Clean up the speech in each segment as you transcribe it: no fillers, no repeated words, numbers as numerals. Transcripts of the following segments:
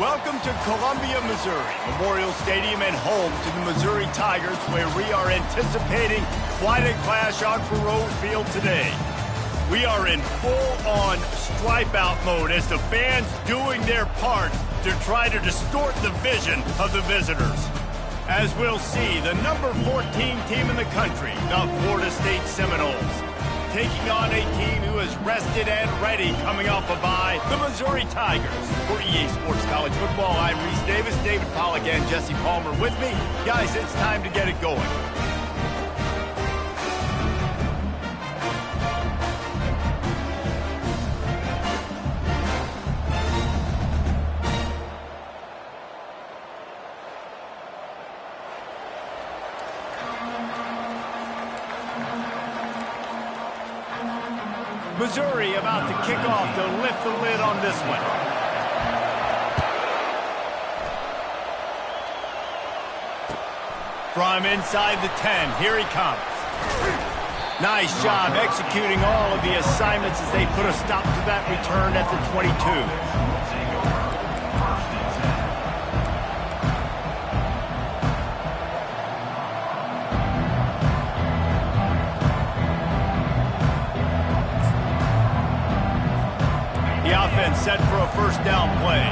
Welcome to Columbia, Missouri, Memorial Stadium and home to the Missouri Tigers, where we are anticipating quite a clash on Faurot Field today. We are in full-on stripe-out mode as the fans doing their part to try to distort the vision of the visitors. As we'll see, the number 14 team in the country, the Florida State Seminoles, taking on a team who is rested and ready coming off a bye, the Missouri Tigers. For EA Sports College Football, I'm Reese Davis, David Pollack, and Jesse Palmer with me. Guys, it's time to get it going. Missouri about to kick off to lift the lid on this one. From inside the 10, here he comes. Nice job executing all of the assignments as they put a stop to that return at the 22. The offense set for a first down play.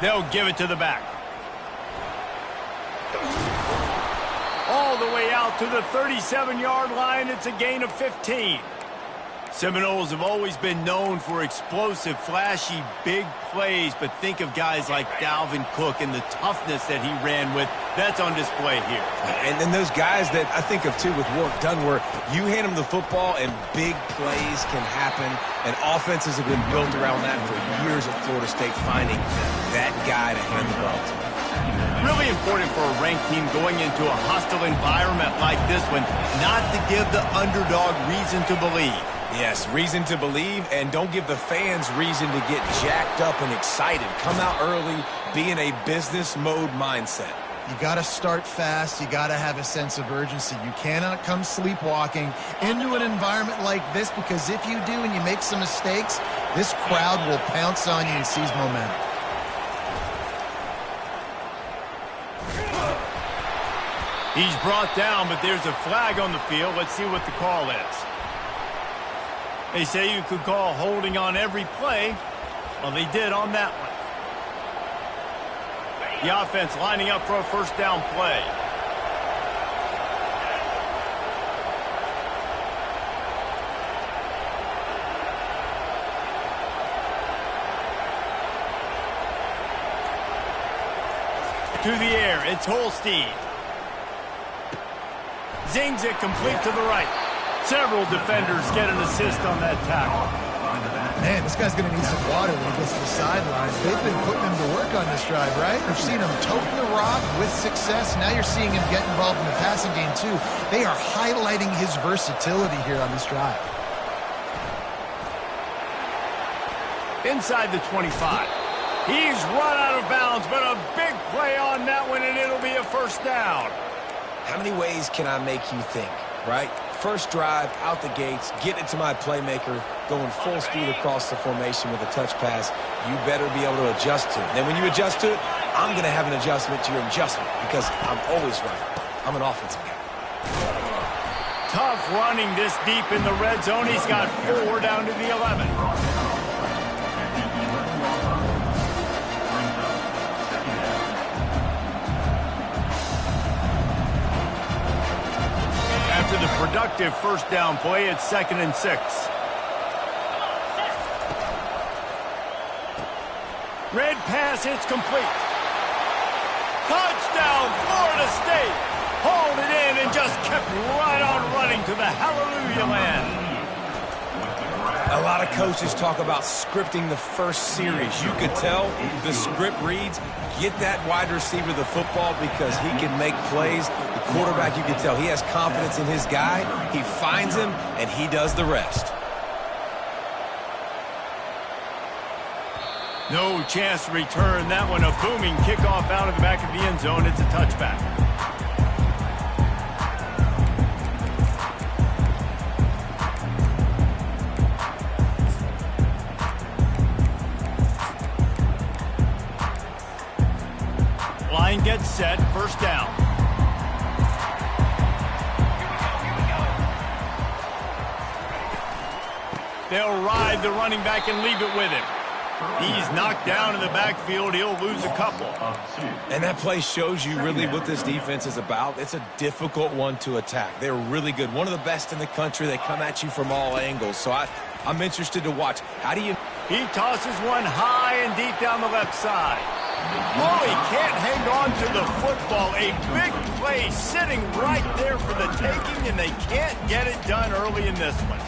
They'll give it to the back. All the way out to the 37-yard line. It's a gain of 15. Seminoles have always been known for explosive, flashy, big plays, but think of guys like Dalvin Cook and the toughness that he ran with. That's on display here. And then those guys that I think of, too, with Warwick Dunn, where you hand them the football and big plays can happen, and offenses have been built around that for years at Florida State, finding that guy to hand the ball to. Really important for a ranked team going into a hostile environment like this one, not to give the underdog reason to believe. Yes, reason to believe, and don't give the fans reason to get jacked up and excited. Come out early, be in a business mode mindset. You got to start fast. You got to have a sense of urgency. You cannot come sleepwalking into an environment like this, because if you do and you make some mistakes, this crowd will pounce on you and seize momentum. He's brought down, but there's a flag on the field. Let's see what the call is. They say you could call holding on every play. Well, they did on that one. The offense lining up for a first down play. To the air, it's Holstein. Zings it complete to the right. Several defenders get an assist on that tackle. Man, this guy's going to need some water when he gets to the sidelines. They've been putting him to work on this drive, right? We've seen him toting the rock with success. Now you're seeing him get involved in the passing game, too. They are highlighting his versatility here on this drive. Inside the 25. He's run out of bounds, but a big play on that one, and it'll be a first down. How many ways can I make you think, right? First drive, out the gates, getting it to my playmaker, going full speed across the formation with a touch pass. You better be able to adjust to it. Then when you adjust to it, I'm going to have an adjustment to your adjustment, because I'm always right. I'm an offensive guy. Tough running this deep in the red zone. He's got 4 down to the 11. After the productive first down play, it's 2nd and 6. Red pass, it's complete. Touchdown, Florida State. Hauled it in and just kept right on running to the hallelujah land. A lot of coaches talk about scripting the first series. You could tell the script reads, get that wide receiver the football because he can make plays. The quarterback, you can tell, he has confidence in his guy. He finds him, and he does the rest. No chance to return that one. A booming kickoff out of the back of the end zone. It's a touchback. set, first down. They'll ride the running back and leave it with him. He's knocked down in the backfield. He'll lose a couple. And that play shows you really what this defense is about. It's a difficult one to attack. They're really good. One of the best in the country. They come at you from all angles. So I'm interested to watch. How do you... He tosses one high and deep down the left side. Oh, he can't hang on to the football. A big play sitting right there for the taking, and they can't get it done early in this one.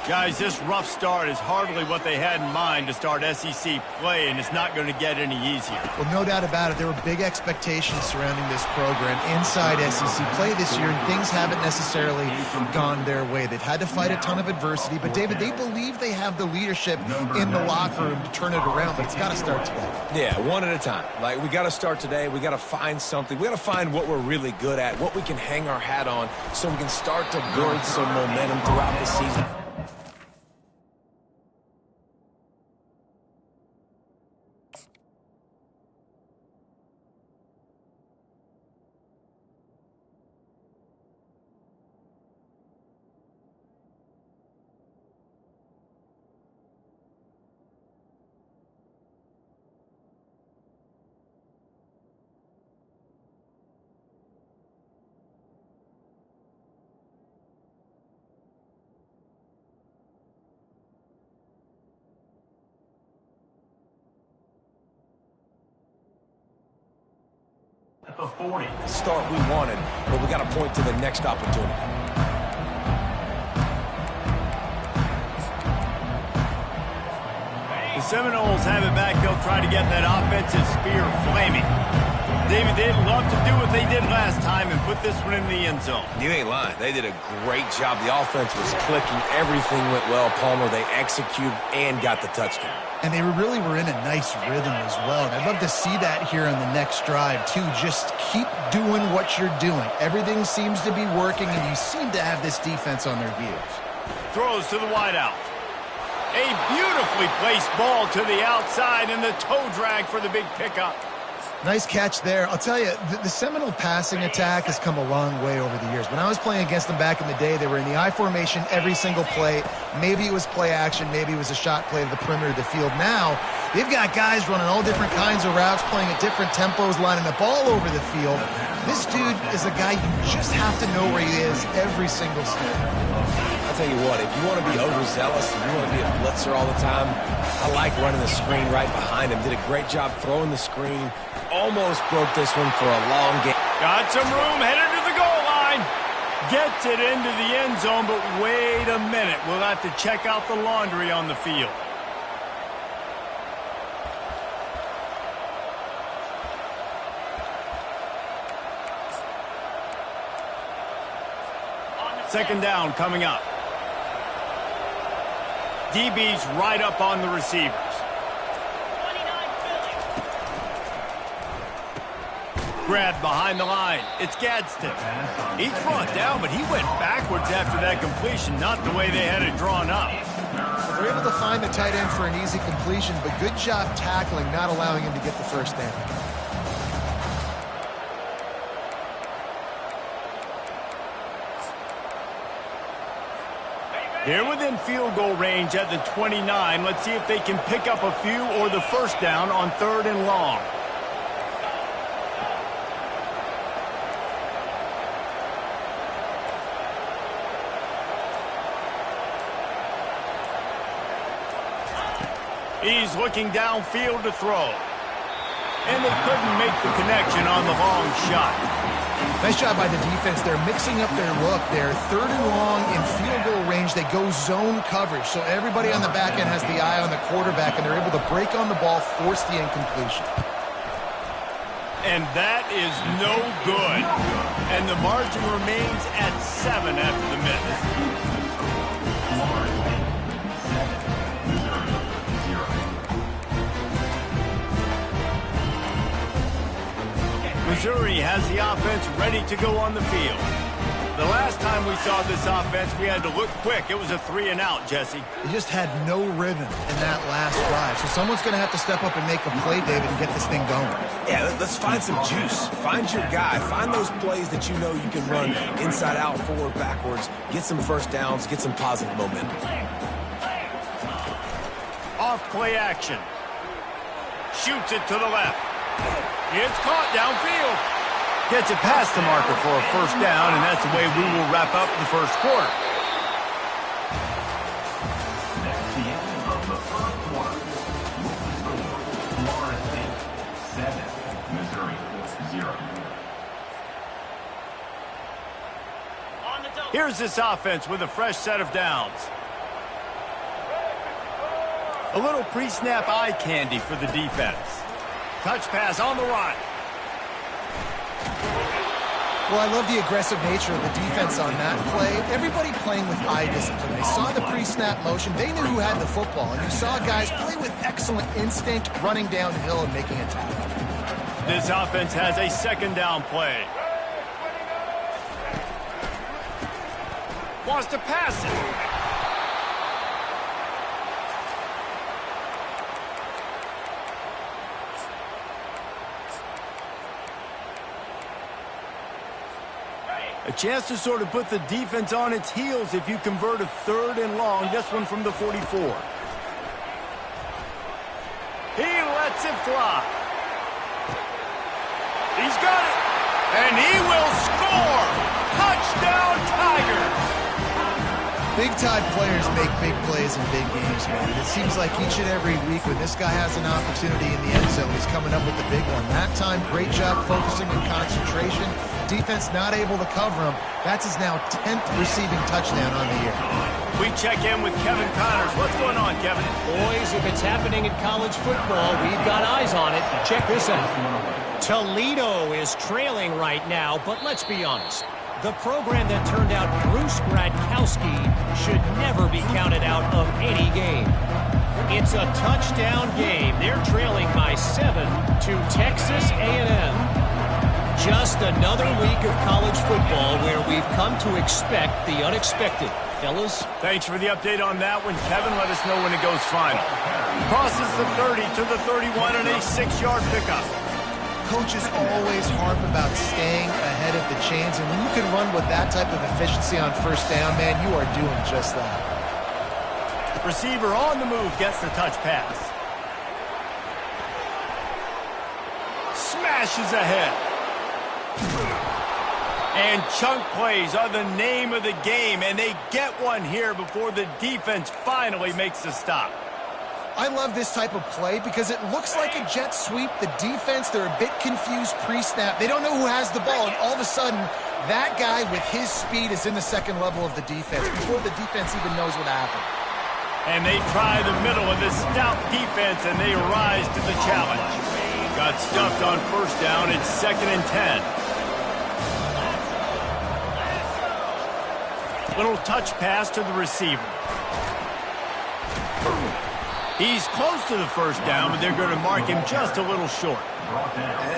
Guys, this rough start is hardly what they had in mind to start SEC play, and it's not going to get any easier. Well, no doubt about it. There were big expectations surrounding this program inside SEC play this year, and things haven't necessarily gone their way. They've had to fight a ton of adversity, but, David, they believe they have the leadership in the locker room to turn it around, but it's got to start today. Yeah, one at a time. Like, we got to start today. We got to find something. We got to find what we're really good at, what we can hang our hat on, so we can start to build some momentum throughout the season. At the 40. Start we wanted, but we got to point to the next opportunity. The Seminoles have it back. They'll try to get that offensive spear flaming. David, they'd love to do what they did last time and put this one in the end zone. You ain't lying. They did a great job. The offense was clicking. Everything went well, Palmer. They executed and got the touchdown. And they really were in a nice rhythm as well. And I'd love to see that here on the next drive, too. Just keep doing what you're doing. Everything seems to be working, and you seem to have this defense on their heels. Throws to the wideout. A beautifully placed ball to the outside, and the toe drag for the big pickup. Nice catch there. I'll tell you, the Seminole passing attack has come a long way over the years. When I was playing against them back in the day, they were in the I formation every single play. Maybe it was play action. Maybe it was a shot play to the perimeter of the field. Now, they've got guys running all different kinds of routes, playing at different tempos, lining up all over the field. This dude is a guy you just have to know where he is every single snap. I'll tell you what, if you want to be overzealous and you want to be a blitzer all the time, I like running the screen right behind him. Did a great job throwing the screen. Almost broke this one for a long game. Got some room, headed to the goal line. Gets it into the end zone, but wait a minute. We'll have to check out the laundry on the field. Second down coming up. DB's right up on the receivers. Grabbed behind the line. It's Gadsden. He's brought down, but he went backwards after that completion, not the way they had it drawn up. They're able to find the tight end for an easy completion, but good job tackling, not allowing him to get the first down. They're within field goal range at the 29. Let's see if they can pick up a few or the first down on 3rd and long. He's looking downfield to throw. And they couldn't make the connection on the long shot. Nice job by the defense. They're mixing up their look. They're 3rd and long in field goal range. They go zone coverage. So everybody on the back end has the eye on the quarterback, and they're able to break on the ball, force the incompletion. And that is no good. And the margin remains at 7 after the miss. Missouri has the offense ready to go on the field. The last time we saw this offense, we had to look quick. It was a 3-and-out, Jesse. They just had no rhythm in that last drive. So someone's going to have to step up and make a play, David, and get this thing going. Yeah, let's find some juice. Find your guy. Find those plays that you know you can run inside out, forward, backwards. Get some first downs. Get some positive momentum. Off play action. Shoots it to the left. It's caught downfield. Gets it past the marker for a first down, and that's the way we will wrap up the first quarter. That's the end of the first quarter. Florida State 7, Missouri 0. Here's this offense with a fresh set of downs. A little pre-snap eye candy for the defense. Touch pass on the run. Well, I love the aggressive nature of the defense on that play. Everybody playing with eye discipline. They saw the pre-snap motion. They knew who had the football. And you saw guys play with excellent instinct, running downhill and making a tackle. This offense has a second down play. Wants to pass it. A chance to sort of put the defense on its heels if you convert a 3rd and long. This one from the 44. He lets it fly. He's got it. And he will score. Touchdown, Tigers. Big-time players make big plays in big games, man. It seems like each and every week when this guy has an opportunity in the end zone, he's coming up with the big one. That time, great job focusing and concentration. Defense not able to cover him. That's his now 10th receiving touchdown on the year. We check in with Kevin Connors. What's going on, Kevin? Boys, if it's happening in college football, we've got eyes on it. Check this out. Toledo is trailing right now, but let's be honest. The program that turned out Bruce Gradkowski should never be counted out of any game. It's a touchdown game. They're trailing by 7 to Texas A&M. Just another week of college football where we've come to expect the unexpected. Fellas? Thanks for the update on that one, Kevin. Let us know when it goes final. Crosses the 30 to the 31 and a 6-yard pickup. Coaches always harp about staying ahead of the chains, and when you can run with that type of efficiency on first down, man, you are doing just that. Receiver on the move gets the touch pass. Smashes ahead. And chunk plays are the name of the game, and they get one here before the defense finally makes the stop. I love this type of play because it looks like a jet sweep. The defense, they're a bit confused pre-snap. They don't know who has the ball, and all of a sudden, that guy with his speed is in the second level of the defense before the defense even knows what happened. And they try the middle of this stout defense, and they rise to the challenge. Got stuffed on first down. It's 2nd and 10. Little touch pass to the receiver. He's close to the first down, but they're going to mark him just a little short.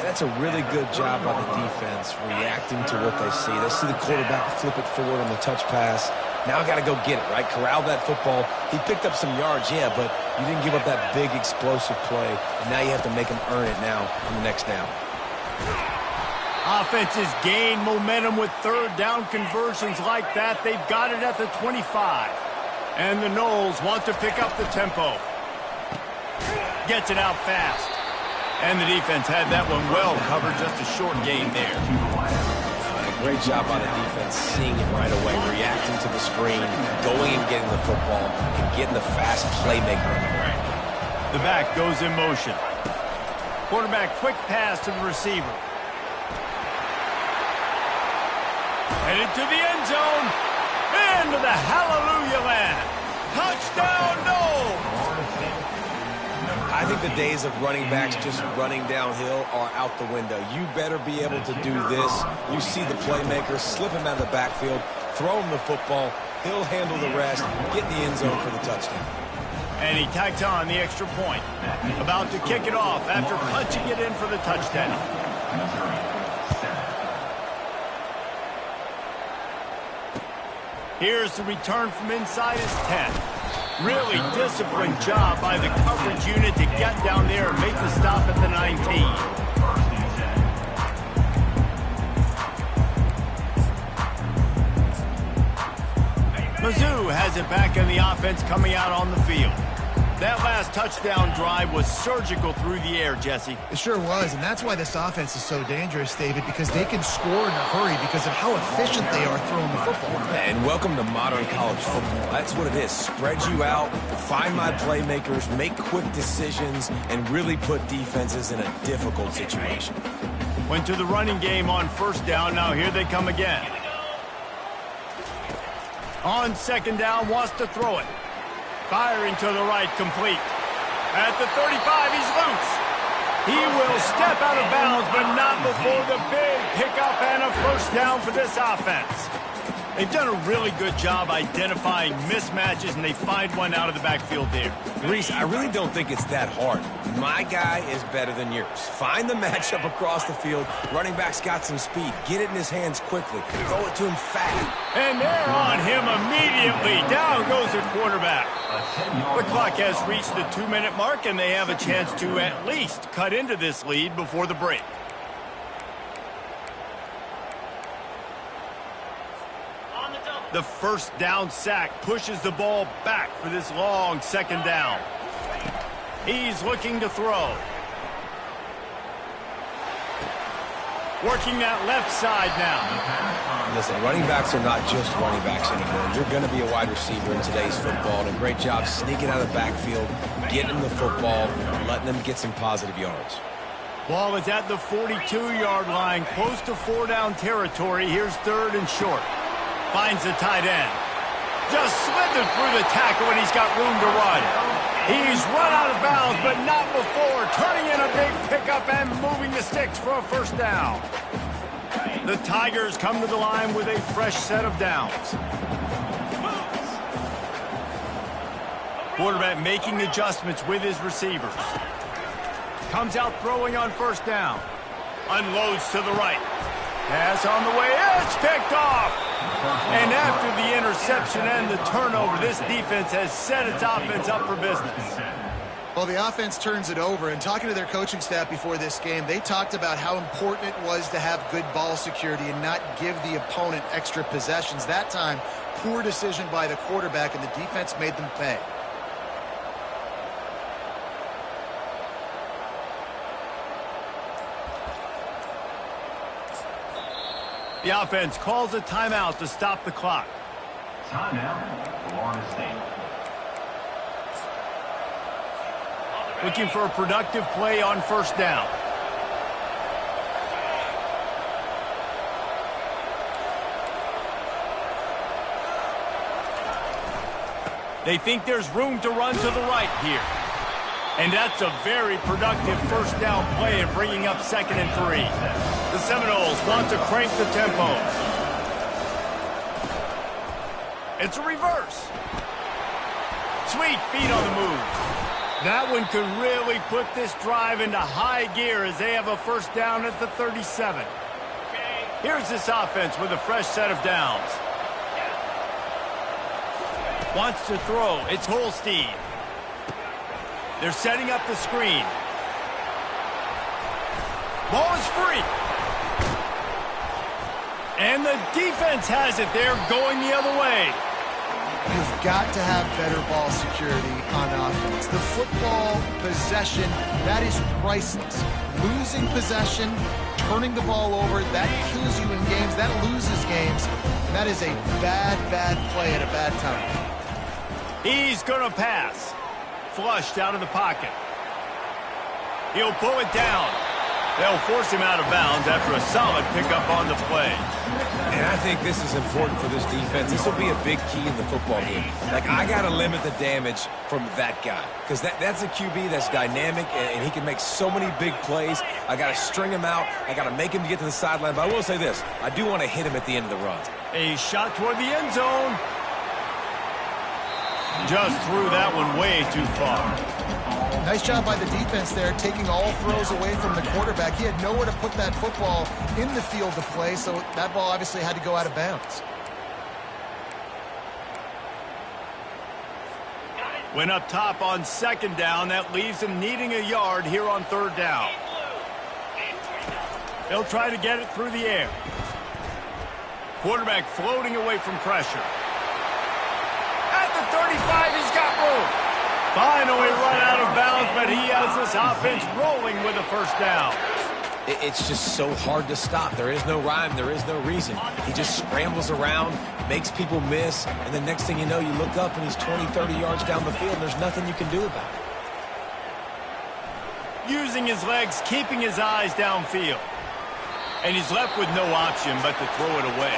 That's a really good job by the defense, reacting to what they see. They see the quarterback flip it forward on the touch pass. Now I got to go get it, right? Corral that football. He picked up some yards, yeah, but you didn't give up that big explosive play. And now you have to make him earn it now on the next down. Offenses gain momentum with third down conversions like that. They've got it at the 25. And the Noles want to pick up the tempo. Gets it out fast. And the defense had that one well covered, just a short gain there. Great job by the defense, seeing it right away, reacting to the screen, going and getting the football, and getting the fast playmaker on the ground. The back goes in motion. Quarterback quick pass to the receiver. Headed to the end zone. Into the hallelujah land. Touchdown, no! I think the days of running backs just running downhill are out the window. You better be able to do this. You see the playmaker, slip him out of the backfield, throw him the football, he'll handle the rest, get in the end zone for the touchdown. And he tacked on the extra point. About to kick it off after punching it in for the touchdown. Here's the return from inside his 10. Really disciplined job by the coverage unit to get down there and make the stop at the 19. Mizzou has it back in the offense coming out on the field. That last touchdown drive was surgical through the air, Jesse. It sure was, and that's why this offense is so dangerous, David, because they can score in a hurry because of how efficient they are throwing the football. And welcome to modern college football. That's what it is. Spread you out, find my playmakers, make quick decisions, and really put defenses in a difficult situation. Went to the running game on first down. Now here they come again. On second down, wants to throw it. Firing to the right, complete. At the 35, he's loose. He will step out of bounds, but not before the big pickup and a first down for this offense. They've done a really good job identifying mismatches, and they find one out of the backfield there. Reese, I really don't think it's that hard. My guy is better than yours. Find the matchup across the field. Running back's got some speed. Get it in his hands quickly. Throw it to him fast. And they're on him immediately. Down goes the quarterback. The clock has reached the 2-minute mark, and they have a chance to at least cut into this lead before the break. The first down sack pushes the ball back for this long second down. He's looking to throw. Working that left side now. Listen, running backs are not just running backs anymore. You're going to be a wide receiver in today's football, and a great job sneaking out of the backfield, getting the football, letting them get some positive yards. Ball is at the 42-yard line, close to 4-down territory. Here's third and short. Finds the tight end. Just slithered through the tackle, and he's got room to run. He's run out of bounds, but not before turning in a big pickup and moving the sticks for a first down. The Tigers come to the line with a fresh set of downs. Quarterback making adjustments with his receivers. Comes out throwing on first down. Unloads to the right. Pass on the way. It's picked off. And after the interception and the turnover, this defense has set its offense up for business. Well, the offense turns it over, and talking to their coaching staff before this game, they talked about how important it was to have good ball security and not give the opponent extra possessions. That time, poor decision by the quarterback, and the defense made them pay. The offense calls a timeout to stop the clock. Timeout, Florida State. Looking for a productive play on first down. They think there's room to run to the right here. And that's a very productive first down play in bringing up 2nd and 3. The Seminoles want to crank the tempo. It's a reverse. Sweet feet on the move. That one could really put this drive into high gear as they have a first down at the 37. Here's this offense with a fresh set of downs. Wants to throw. It's Holstein. They're setting up the screen. Ball is free. And the defense has it. They're going the other way. You've got to have better ball security on offense. The football possession, that is priceless. Losing possession, turning the ball over, that kills you in games. That loses games. And that is a bad, bad play at a bad time. He's going to pass. Flushed out of the pocket. He'll pull it down. They'll force him out of bounds after a solid pickup on the play. And I think this is important for this defense. This will be a big key in the football game. Like, I got to limit the damage from that guy. Because that's a QB that's dynamic, and he can make so many big plays. I got to string him out. I got to make him get to the sideline. But I will say this. I do want to hit him at the end of the run. A shot toward the end zone. Just threw that one way too far. Nice job by the defense there, taking all throws away from the quarterback. He had nowhere to put that football in the field to play, so that ball obviously had to go out of bounds. Went up top on second down. That leaves him needing a yard here on third down. They'll try to get it through the air. Quarterback floating away from pressure. At the 35, he's got room. Finally run out of bounds, but he has this offense rolling with a first down. It's just so hard to stop. There is no rhyme. There is no reason. He just scrambles around, makes people miss, and the next thing you know, you look up and he's 20, 30 yards down the field, and there's nothing you can do about it. Using his legs, keeping his eyes downfield. And he's left with no option but to throw it away.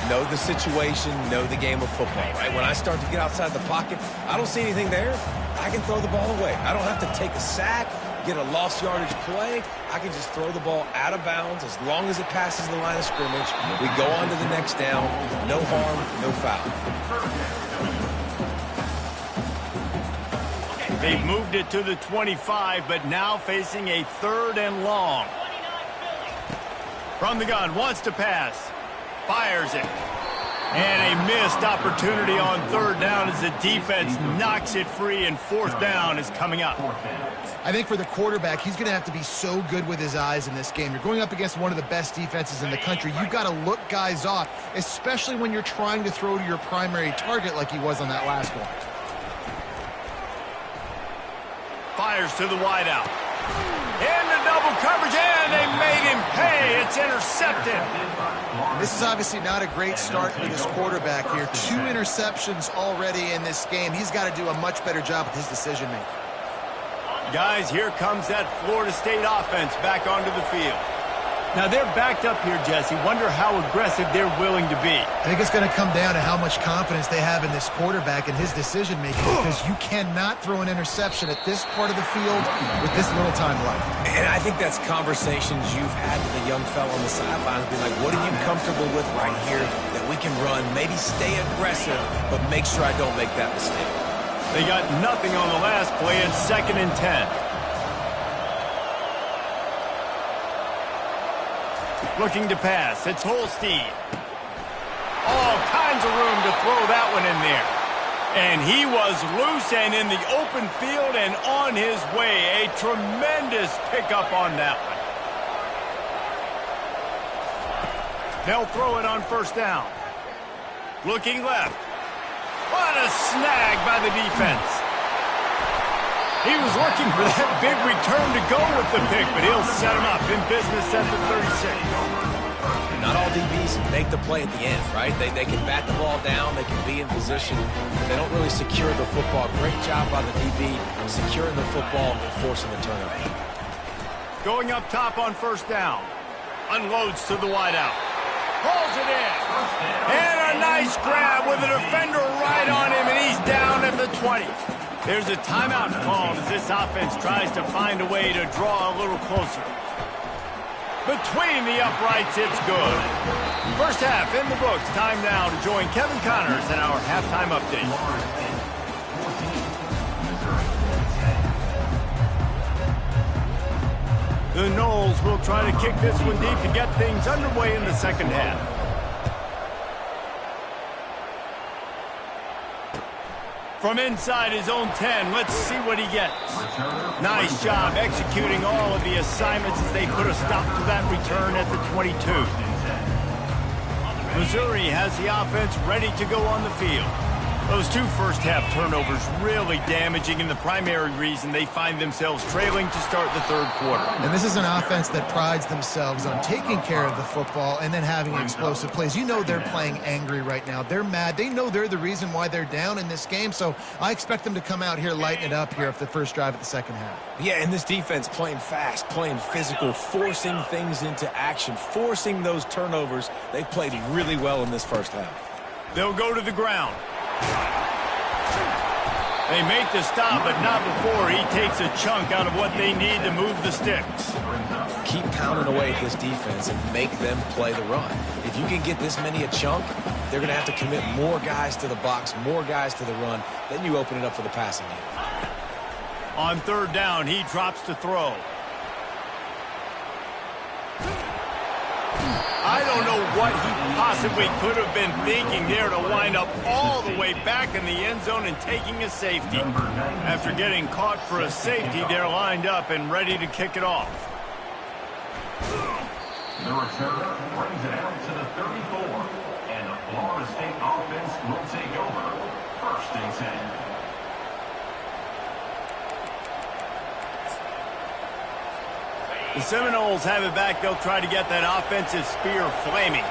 Know the situation, know the game of football, right? When I start to get outside the pocket, I don't see anything there, I can throw the ball away. I don't have to take a sack, get a lost yardage play. I can just throw the ball out of bounds as long as it passes the line of scrimmage. We go on to the next down. No harm, no foul. They've moved it to the 25, but now facing a third and long. From the gun, wants to pass. Fires it. And a missed opportunity on third down as the defense knocks it free, and fourth down is coming up. I think for the quarterback, he's going to have to be so good with his eyes in this game. You're going up against one of the best defenses in the country. You've got to look guys off, especially when you're trying to throw to your primary target like he was on that last one. Fires to the wideout. Into double coverage, and they made him pay. It's intercepted. This is obviously not a great start for this quarterback here. 2 interceptions already in this game. He's got to do a much better job with his decision-making. Guys, here comes that Florida State offense back onto the field. Now, they're backed up here, Jesse. Wonder how aggressive they're willing to be. I think it's going to come down to how much confidence they have in this quarterback and his decision-making, because you cannot throw an interception at this part of the field with this little time left. And I think that's conversations you've had with a young fellow on the sidelines. Be like, what are you comfortable with right here that we can run? Maybe stay aggressive, but make sure I don't make that mistake. They got nothing on the last play, and 2nd and 10. Looking to pass. It's Holstein. All kinds of room to throw that one in there. And he was loose and in the open field and on his way. A tremendous pickup on that one. They'll throw it on first down. Looking left. What a snag by the defense. He was looking for that big return to go with the pick, but he'll set him up in business at the 36. Not all DBs make the play at the end, right? They can bat the ball down, they can be in position, but they don't really secure the football. Great job by the DB securing the football and forcing the turnover. Going up top on first down. Unloads to the wideout. Pulls it in. And a nice grab with a defender right on him, and he's down at the 20. There's a timeout called as this offense tries to find a way to draw a little closer. Between the uprights, it's good. First half in the books. Time now to join Kevin Connors in our halftime update. The Noles will try to kick this one deep to get things underway in the second half. From inside his own 10, let's see what he gets. Nice job executing all of the assignments as they put a stop to that return at the 22. Missouri has the offense ready to go on the field. Those 2 first-half turnovers really damaging, and the primary reason they find themselves trailing to start the third quarter. And this is an offense that prides themselves on taking care of the football and then having explosive plays. You know they're playing angry right now. They're mad. They know they're the reason why they're down in this game, so I expect them to come out here, lighten it up here for the first drive of the second half. Yeah, and this defense playing fast, playing physical, forcing things into action, forcing those turnovers. They've played really well in this first half. They'll go to the ground. They make the stop, but not before he takes a chunk out of what they need to move the sticks. Keep pounding away at this defense and make them play the run. If you can get this many a chunk, they're going to have to commit more guys to the box, more guys to the run. Then you open it up for the passing game. On third down, he drops to throw. I don't know what he possibly could have been thinking there to wind up all the way back in the end zone and taking a safety. After getting caught for a safety, they're lined up and ready to kick it off. The returner brings it out to the 34, and the Florida State offense will take over. First and 10. The Seminoles have it back. They'll try to get that offensive spear flaming.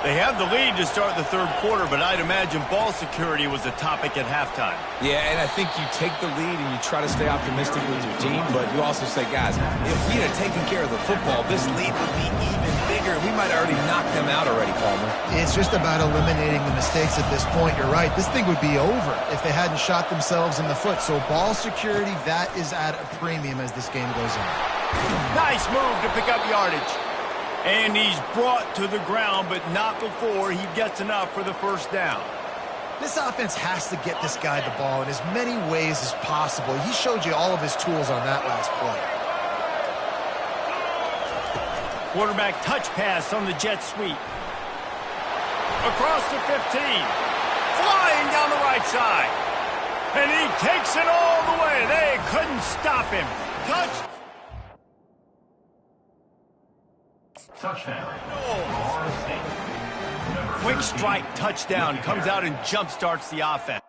They have the lead to start the third quarter, but I'd imagine ball security was a topic at halftime. Yeah, and I think you take the lead and you try to stay optimistic with your team, but you also say, guys, if we had taken care of the football, this lead would be even bigger. We might have already knocked them out already, Palmer. It's just about eliminating the mistakes at this point. You're right. This thing would be over if they hadn't shot themselves in the foot. So ball security, that is at a premium as this game goes on. Nice move to pick up yardage. And he's brought to the ground, but not before he gets enough for the first down. This offense has to get this guy the ball in as many ways as possible. He showed you all of his tools on that last play. Quarterback touch pass on the jet sweep. Across the 15. Flying down the right side. And he takes it all the way. They couldn't stop him. Touchdown. Quick strike touchdown comes out and jump-starts the offense.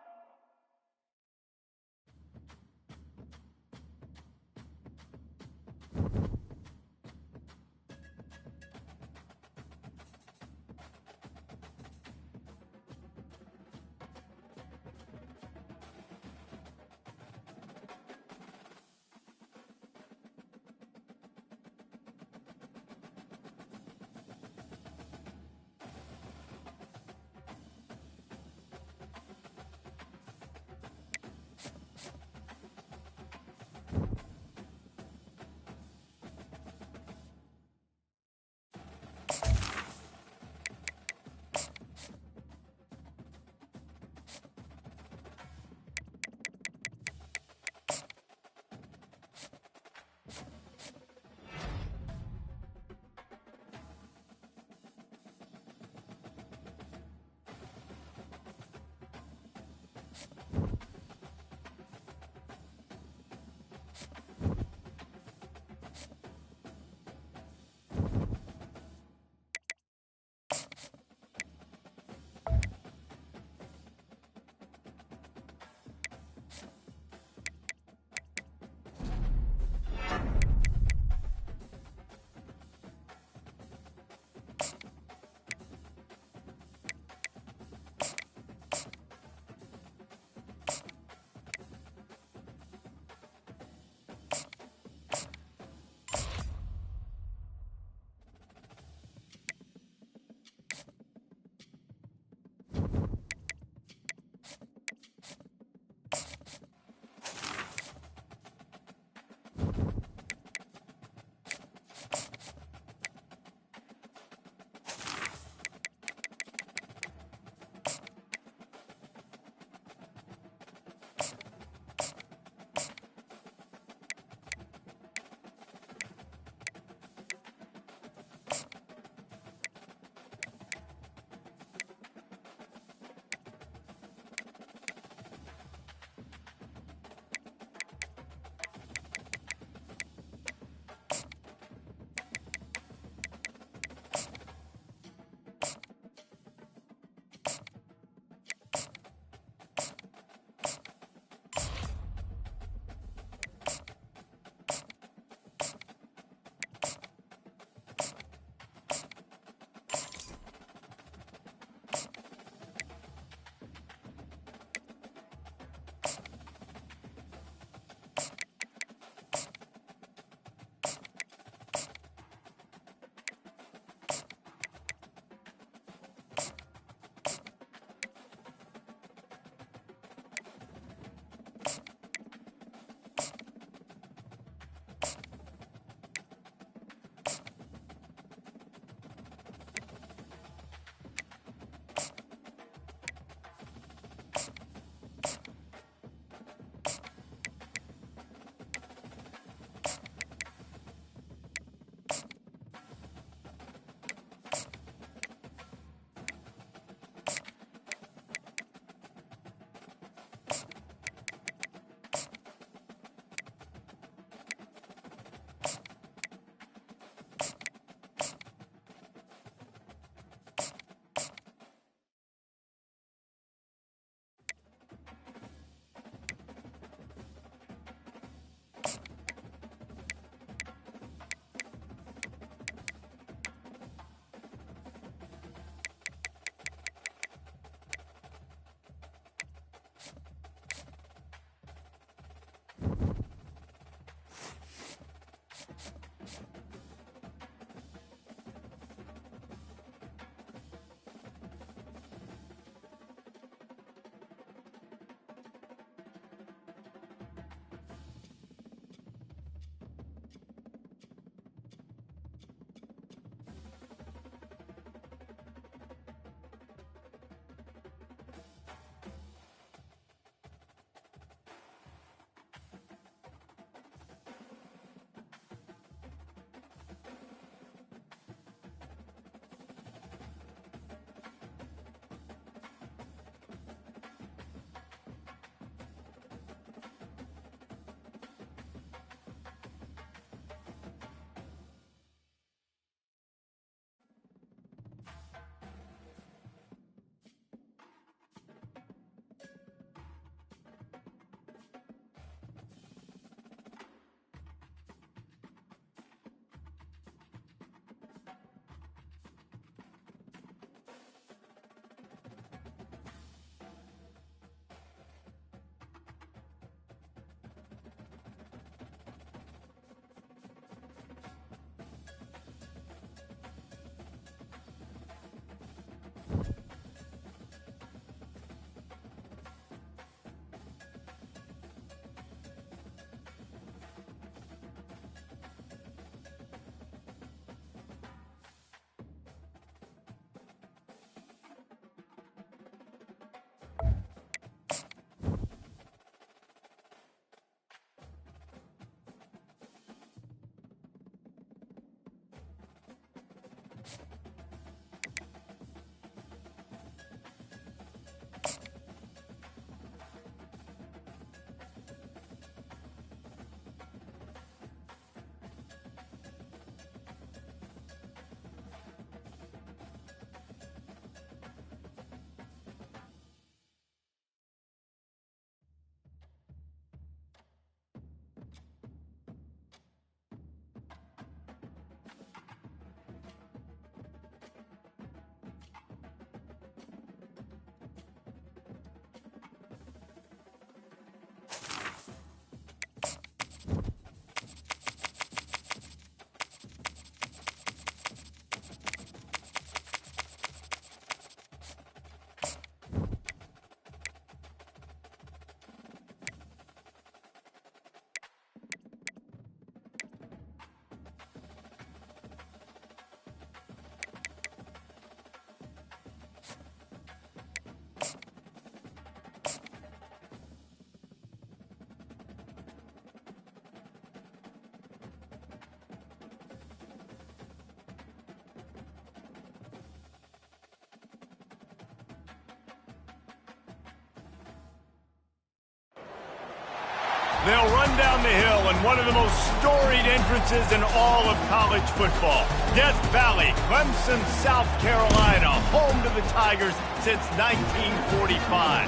They'll run down the hill in one of the most storied entrances in all of college football. Death Valley, Clemson, South Carolina, home to the Tigers since 1945.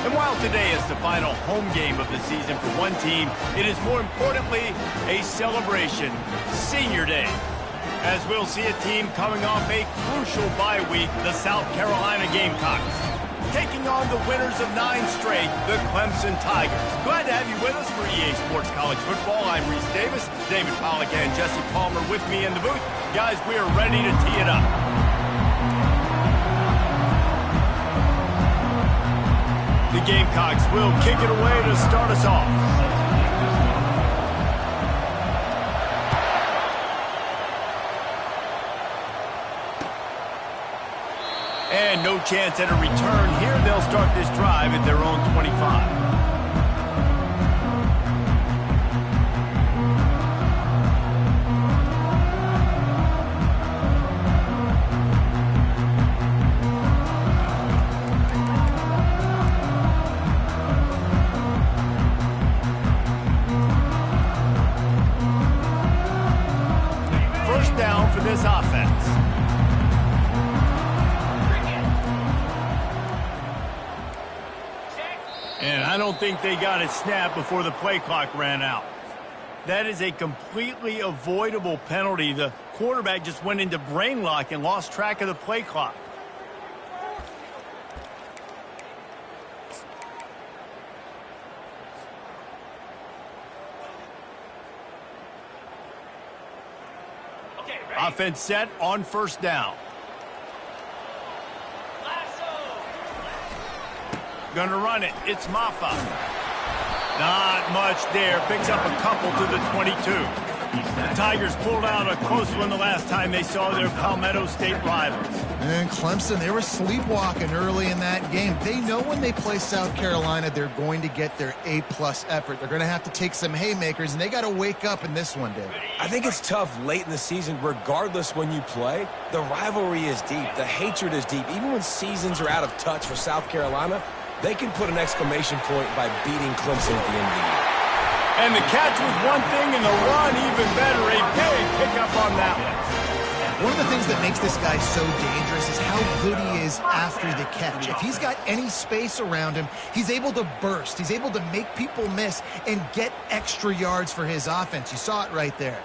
And while today is the final home game of the season for one team, it is more importantly a celebration, Senior Day. As we'll see a team coming off a crucial bye week, the South Carolina Gamecocks, taking on the winners of 9 straight, the Clemson Tigers. Glad to have you with us for EA Sports College Football. I'm Reese Davis, David Pollack and Jesse Palmer with me in the booth. Guys, we are ready to tee it up. The Gamecocks will kick it away to start us off. And no chance at a return here. They'll start this drive at their own 25. First down for this offense. And I don't think they got it snapped before the play clock ran out. That is a completely avoidable penalty. The quarterback just went into brain lock and lost track of the play clock. Offense set on first down. Gonna run it. It's Maffa. Not much there. Picks up a couple to the 22. The Tigers pulled out a close one the last time they saw their Palmetto State rivals. And Clemson, they were sleepwalking early in that game. They know when they play South Carolina, they're going to get their A-plus effort. They're going to have to take some haymakers, and they got to wake up in this one, Dave. I think it's tough late in the season, regardless when you play. The rivalry is deep. The hatred is deep. Even when seasons are out of touch for South Carolina, they can put an exclamation point by beating Clemson at the end of the year. And the catch was one thing, and the run even better. A big pickup on that one. One of the things that makes this guy so dangerous is how good he is after the catch. If he's got any space around him, he's able to burst. He's able to make people miss and get extra yards for his offense. You saw it right there.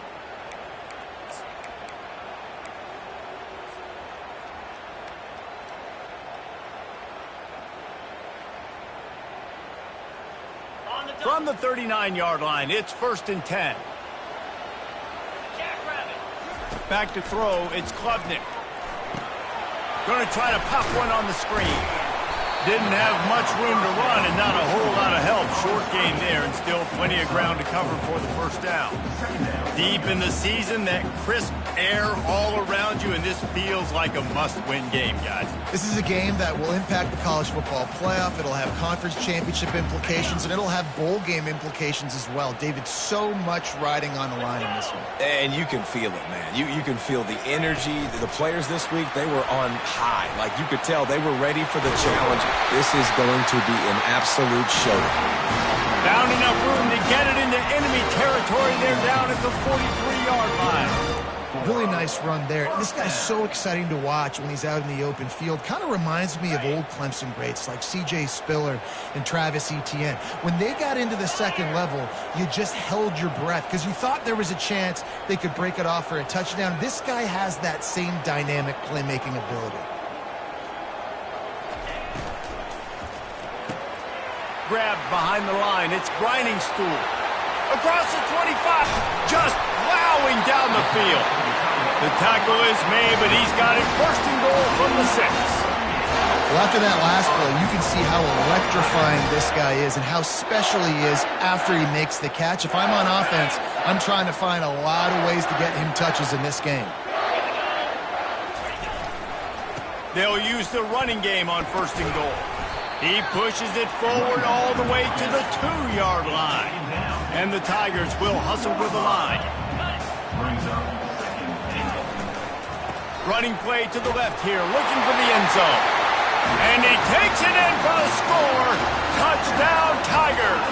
From the 39-yard line, it's 1st and 10. Back to throw, it's Klubnik. Going to try to pop one on the screen. Didn't have much room to run and not a whole lot of help. Short gain there and still plenty of ground to cover for the first down. Deep in the season, that crisp air all around you, and this feels like a must-win game, guys. This is a game that will impact the college football playoff. It'll have conference championship implications, and it'll have bowl game implications as well. David, so much riding on the line in this one. And you can feel it, man. You can feel the energy. The players this week, they were on high. Like, you could tell they were ready for the challenge. This is going to be an absolute showdown. Found enough room to get it into enemy territory. They're down at the 43-yard line. Really nice run there. This guy's so exciting to watch when he's out in the open field. Kind of reminds me of old Clemson greats like C.J. Spiller and Travis Etienne. When they got into the second level, you just held your breath because you thought there was a chance they could break it off for a touchdown. This guy has that same dynamic playmaking ability. Grabbed behind the line. It's Briningstool. Across the 25. Just plowing down the field. The tackle is made, but he's got it 1st and goal from the 6. Well, after that last play, you can see how electrifying this guy is and how special he is after he makes the catch. If I'm on offense, I'm trying to find a lot of ways to get him touches in this game. They'll use the running game on 1st and goal. He pushes it forward all the way to the 2-yard line. And the Tigers will hustle with the line. Running play to the left here, looking for the end zone. And he takes it in for the score. Touchdown, Tigers.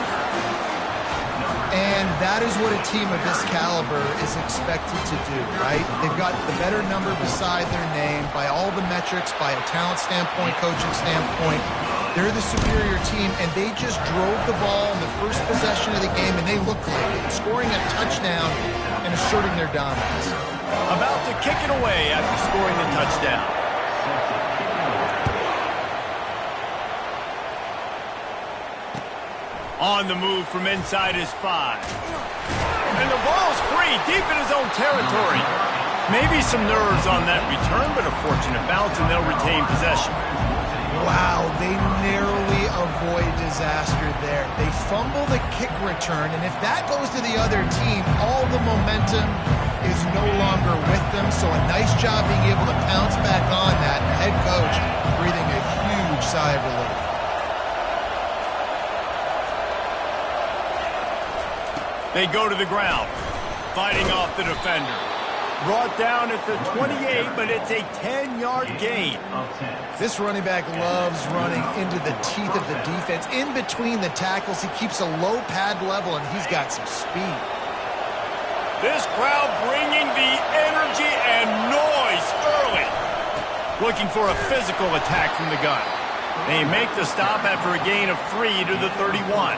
That is what a team of this caliber is expected to do, right? They've got the better number beside their name by all the metrics, by a talent standpoint, coaching standpoint. They're the superior team, and they just drove the ball in the first possession of the game, and they looked like it, scoring a touchdown and asserting their dominance. About to kick it away after scoring the touchdown. On the move from inside his 5. And the ball's free, deep in his own territory. Maybe some nerves on that return, but a fortunate bounce, and they'll retain possession. Wow, they narrowly avoid disaster there. They fumble the kick return, and if that goes to the other team, all the momentum is no longer with them. So a nice job being able to pounce back on that. And the head coach breathing a huge sigh of relief. They go to the ground, fighting off the defender. Brought down at the 28, but it's a 10-yard gain. This running back loves running into the teeth of the defense. In between the tackles, he keeps a low pad level, and he's got some speed. This crowd bringing the energy and noise early. Looking for a physical attack from the gun. They make the stop after a gain of 3 to the 31.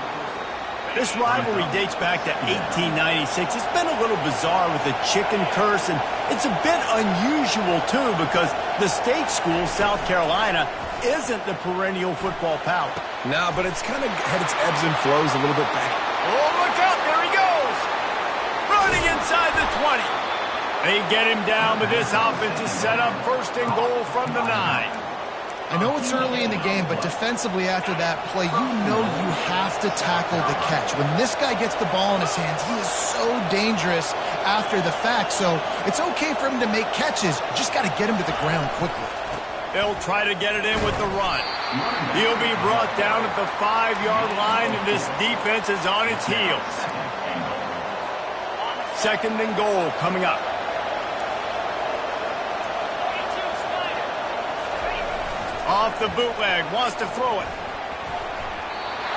This rivalry dates back to 1896. It's been a little bizarre with the chicken curse, and it's a bit unusual, too, because the state school, South Carolina, isn't the perennial football power. No, but it's kind of had its ebbs and flows a little bit back. Oh, look out, there he goes! Running inside the 20. They get him down, but this offense is set up first and goal from the 9. I know it's early in the game, but defensively after that play, you know you have to tackle the catch. When this guy gets the ball in his hands, he is so dangerous after the fact. So it's okay for him to make catches. You just got to get him to the ground quickly. They'll try to get it in with the run. He'll be brought down at the 5-yard line, and this defense is on its heels. Second and goal coming up. Off the bootleg, wants to throw it.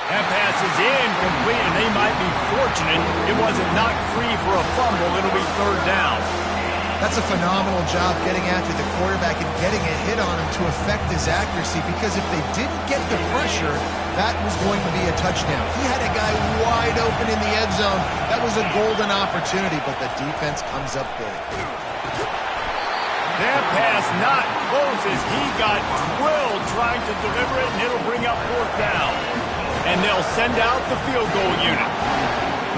That pass is incomplete, and they might be fortunate it wasn't knocked free for a fumble. It'll be third down. That's a phenomenal job getting after the quarterback and getting a hit on him to affect his accuracy, because if they didn't get the pressure, that was going to be a touchdown. He had a guy wide open in the end zone. That was a golden opportunity, but the defense comes up big. That pass not close as he got drilled trying to deliver it, and it'll bring up fourth down. And they'll send out the field goal unit.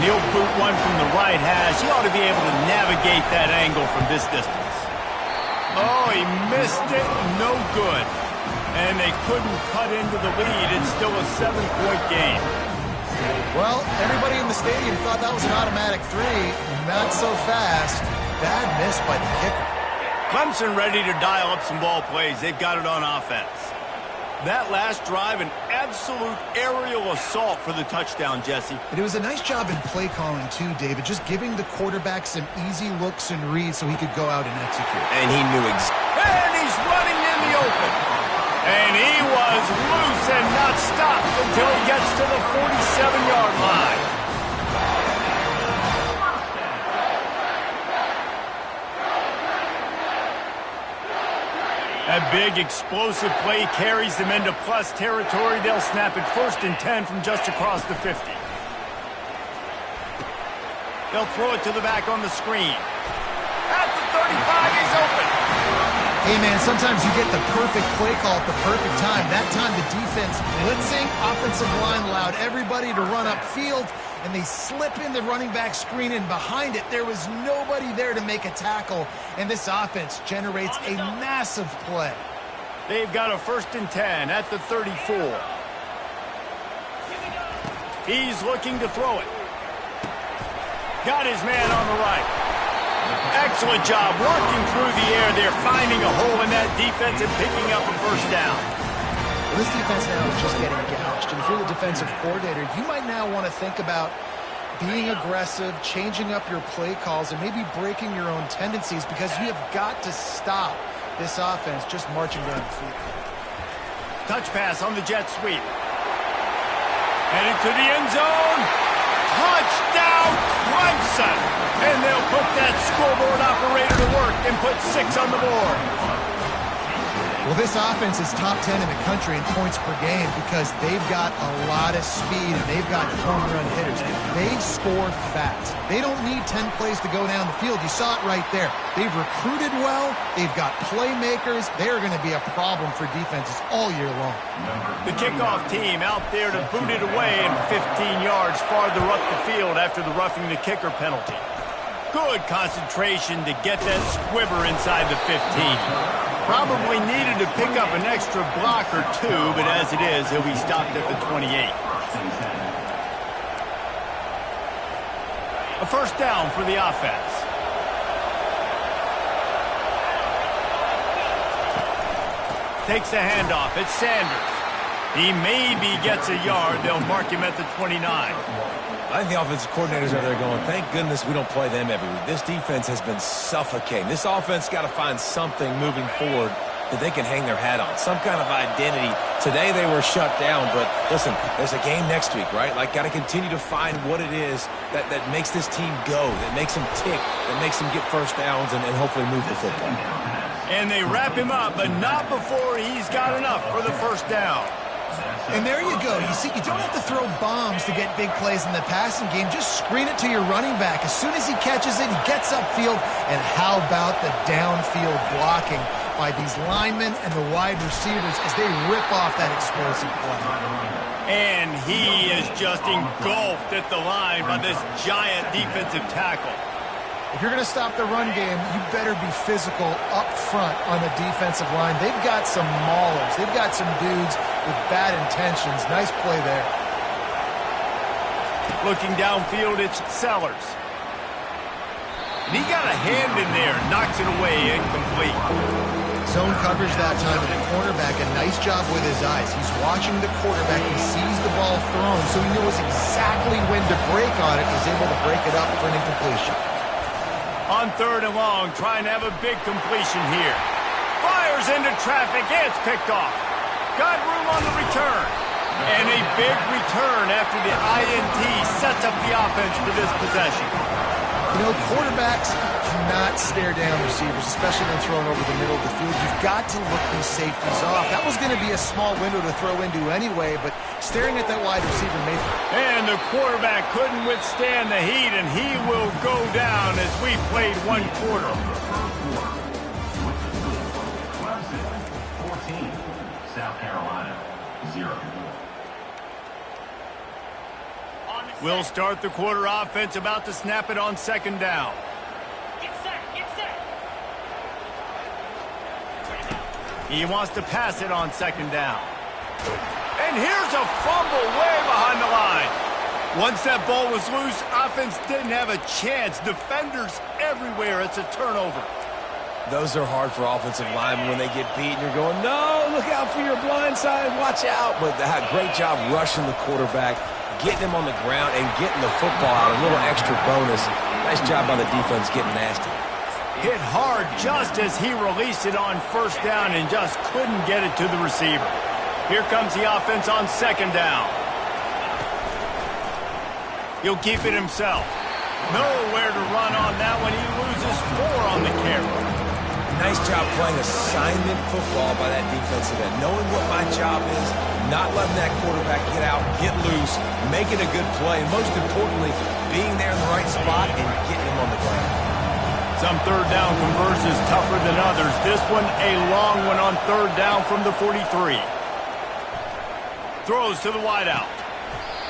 He'll boot one from the right hash. He ought to be able to navigate that angle from this distance. Oh, he missed it. No good. And they couldn't cut into the lead. It's still a 7-point game. Well, everybody in the stadium thought that was an automatic 3. Not so fast. Bad miss by the kicker. Clemson ready to dial up some ball plays. They've got it on offense. That last drive, an absolute aerial assault for the touchdown, Jesse. It was a nice job in play calling, too, David. Just giving the quarterback some easy looks and reads so he could go out and execute. And he knew And he's running in the open. And he was loose and not stopped until he gets to the 47-yard line. A big explosive play carries them into plus territory. They'll snap it first and 10 from just across the 50. They'll throw it to the back on the screen. At the 35, he's open. Hey, man, sometimes you get the perfect play call at the perfect time. That time the defense blitzing, offensive line allowed everybody to run upfield, and they slip in the running back screen, and behind it there was nobody there to make a tackle, and this offense generates a massive play. They've got a first and 10 at the 34. He's looking to throw it. Got his man on the right. Excellent job working through the air there, finding a hole in that defense and picking up a first down. Well, this defense now is just getting gouged, and if you're the defensive coordinator, you might now want to think about being aggressive, changing up your play calls, and maybe breaking your own tendencies, because you have got to stop this offense just marching down the field. Touch pass on the jet sweep. Headed to the end zone. Touchdown, Clemson! And they'll put that scoreboard operator to work and put 6 on the board. Well, this offense is top 10 in the country in points per game because they've got a lot of speed and they've got home run hitters. They score fast. They don't need 10 plays to go down the field. You saw it right there. They've recruited well. They've got playmakers. They're going to be a problem for defenses all year long. The kickoff team out there to boot it away and 15 yards farther up the field after the roughing the kicker penalty. Good concentration to get that squibber inside the 15. Probably needed to pick up an extra block or 2, but as it is, he'll be stopped at the 28. A first down for the offense. Takes a handoff. It's Sanders. He maybe gets a yard. They'll mark him at the 29. I think the offensive coordinators are there going, thank goodness we don't play them every week. This defense has been suffocating. This offense got to find something moving forward that they can hang their hat on, some kind of identity. Today they were shut down, but listen, there's a game next week, right? Like, got to continue to find what it is that makes this team go, that makes them tick, that makes them get first downs and hopefully move the football. And they wrap him up, but not before he's got enough for the first down. And there you go. You see, you don't have to throw bombs to get big plays in the passing game. Just screen it to your running back. As soon as he catches it, he gets upfield. And how about the downfield blocking by these linemen and the wide receivers as they rip off that explosive play. And he is just engulfed at the line by this giant defensive tackle. If you're going to stop the run game, you better be physical up front on the defensive line. They've got some maulers. They've got some dudes with bad intentions. Nice play there. Looking downfield, it's Sellers. And he got a hand in there, knocks it away, incomplete. Zone coverage that time, and the cornerback, a nice job with his eyes. He's watching the quarterback. He sees the ball thrown, so he knows exactly when to break on it. He's able to break it up for an incompletion. On 3rd and long, trying to have a big completion here. Fires into traffic, it's picked off. Got room on the return. And a big return after the INT sets up the offense for this possession. You know, quarterbacks cannot stare down receivers, especially when thrown over the middle of the field. You've got to look these safeties off. That was going to be a small window to throw into anyway, but staring at that wide receiver made it. And the quarterback couldn't withstand the heat, and he will go down as we played 1 quarter. 14, South Carolina, 0. We'll start the quarter offense, about to snap it on 2nd down. Get set, get set. He wants to pass it on 2nd down. And here's a fumble way behind the line. Once that ball was loose, offense didn't have a chance. Defenders everywhere. It's a turnover. Those are hard for offensive linemen when they get beat and you're going, no, look out for your blind side, watch out. But they had a great job rushing the quarterback, getting him on the ground and getting the football out, a little extra bonus. Nice job by the defense getting nasty. Hit hard just as he released it on 1st down and just couldn't get it to the receiver. Here comes the offense on 2nd down. He'll keep it himself. Nowhere to run on that one. He loses 4 on the carry. Nice job playing assignment football by that defensive end. Knowing what my job is, not letting that quarterback get out, get loose, making a good play, and most importantly, being there in the right spot and getting him on the ground. Some 3rd down conversions tougher than others. This one, a long one on 3rd down from the 43. Throws to the wideout.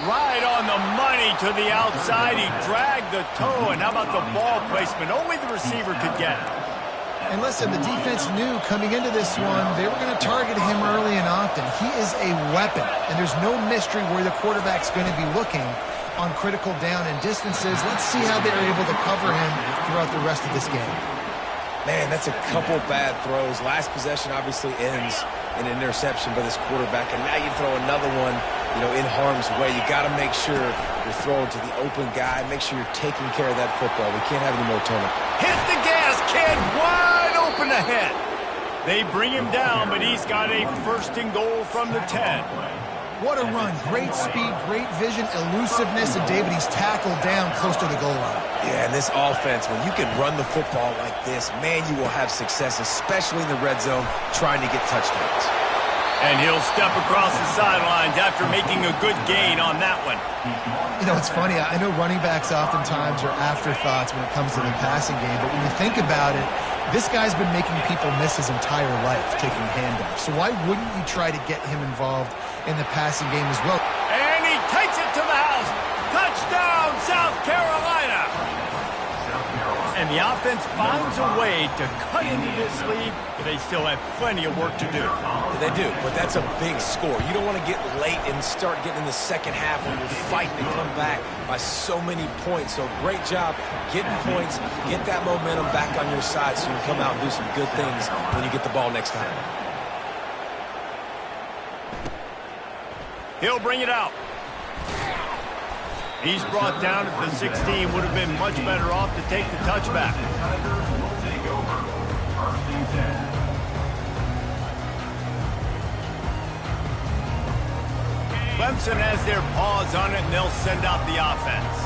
Right on the money to the outside. He dragged the toe, and how about the ball placement? Only the receiver could get it. And listen, the defense knew coming into this one, they were going to target him early and often. He is a weapon, and there's no mystery where the quarterback's going to be looking on critical down and distances. Let's see how they're able to cover him throughout the rest of this game. Man, that's a couple bad throws. Last possession obviously ends in an interception by this quarterback, and now you throw another one, in harm's way. You got to make sure you're throwing to the open guy. Make sure you're taking care of that football. We can't have any more turnover. Hit the gas, kid. Wide open ahead. They bring him down, but he's got a 1st and goal from the 10. What a run. Great speed, great vision, elusiveness, and David, he's tackled down close to the goal line. Yeah, and this offense, when you can run the football like this, man, you will have success, especially in the red zone, trying to get touchdowns. And he'll step across the sidelines after making a good gain on that one. You know, it's funny. I know running backs oftentimes are afterthoughts when it comes to the passing game, but when you think about it, this guy's been making people miss his entire life taking handoffs. So why wouldn't you try to get him involved in the passing game as well? And he takes it to the house. Touchdown, South Carolina. And the offense finds a way to cut into this lead, but they still have plenty of work to do. They do, but that's a big score. You don't want to get late and start getting in the second half when you're fighting to come back by so many points. So great job getting points, get that momentum back on your side so you can come out and do some good things when you get the ball next time. He'll bring it out. He's brought down at the 16. Would have been much better off to take the touchback. Clemson has their paws on it, and they'll send out the offense.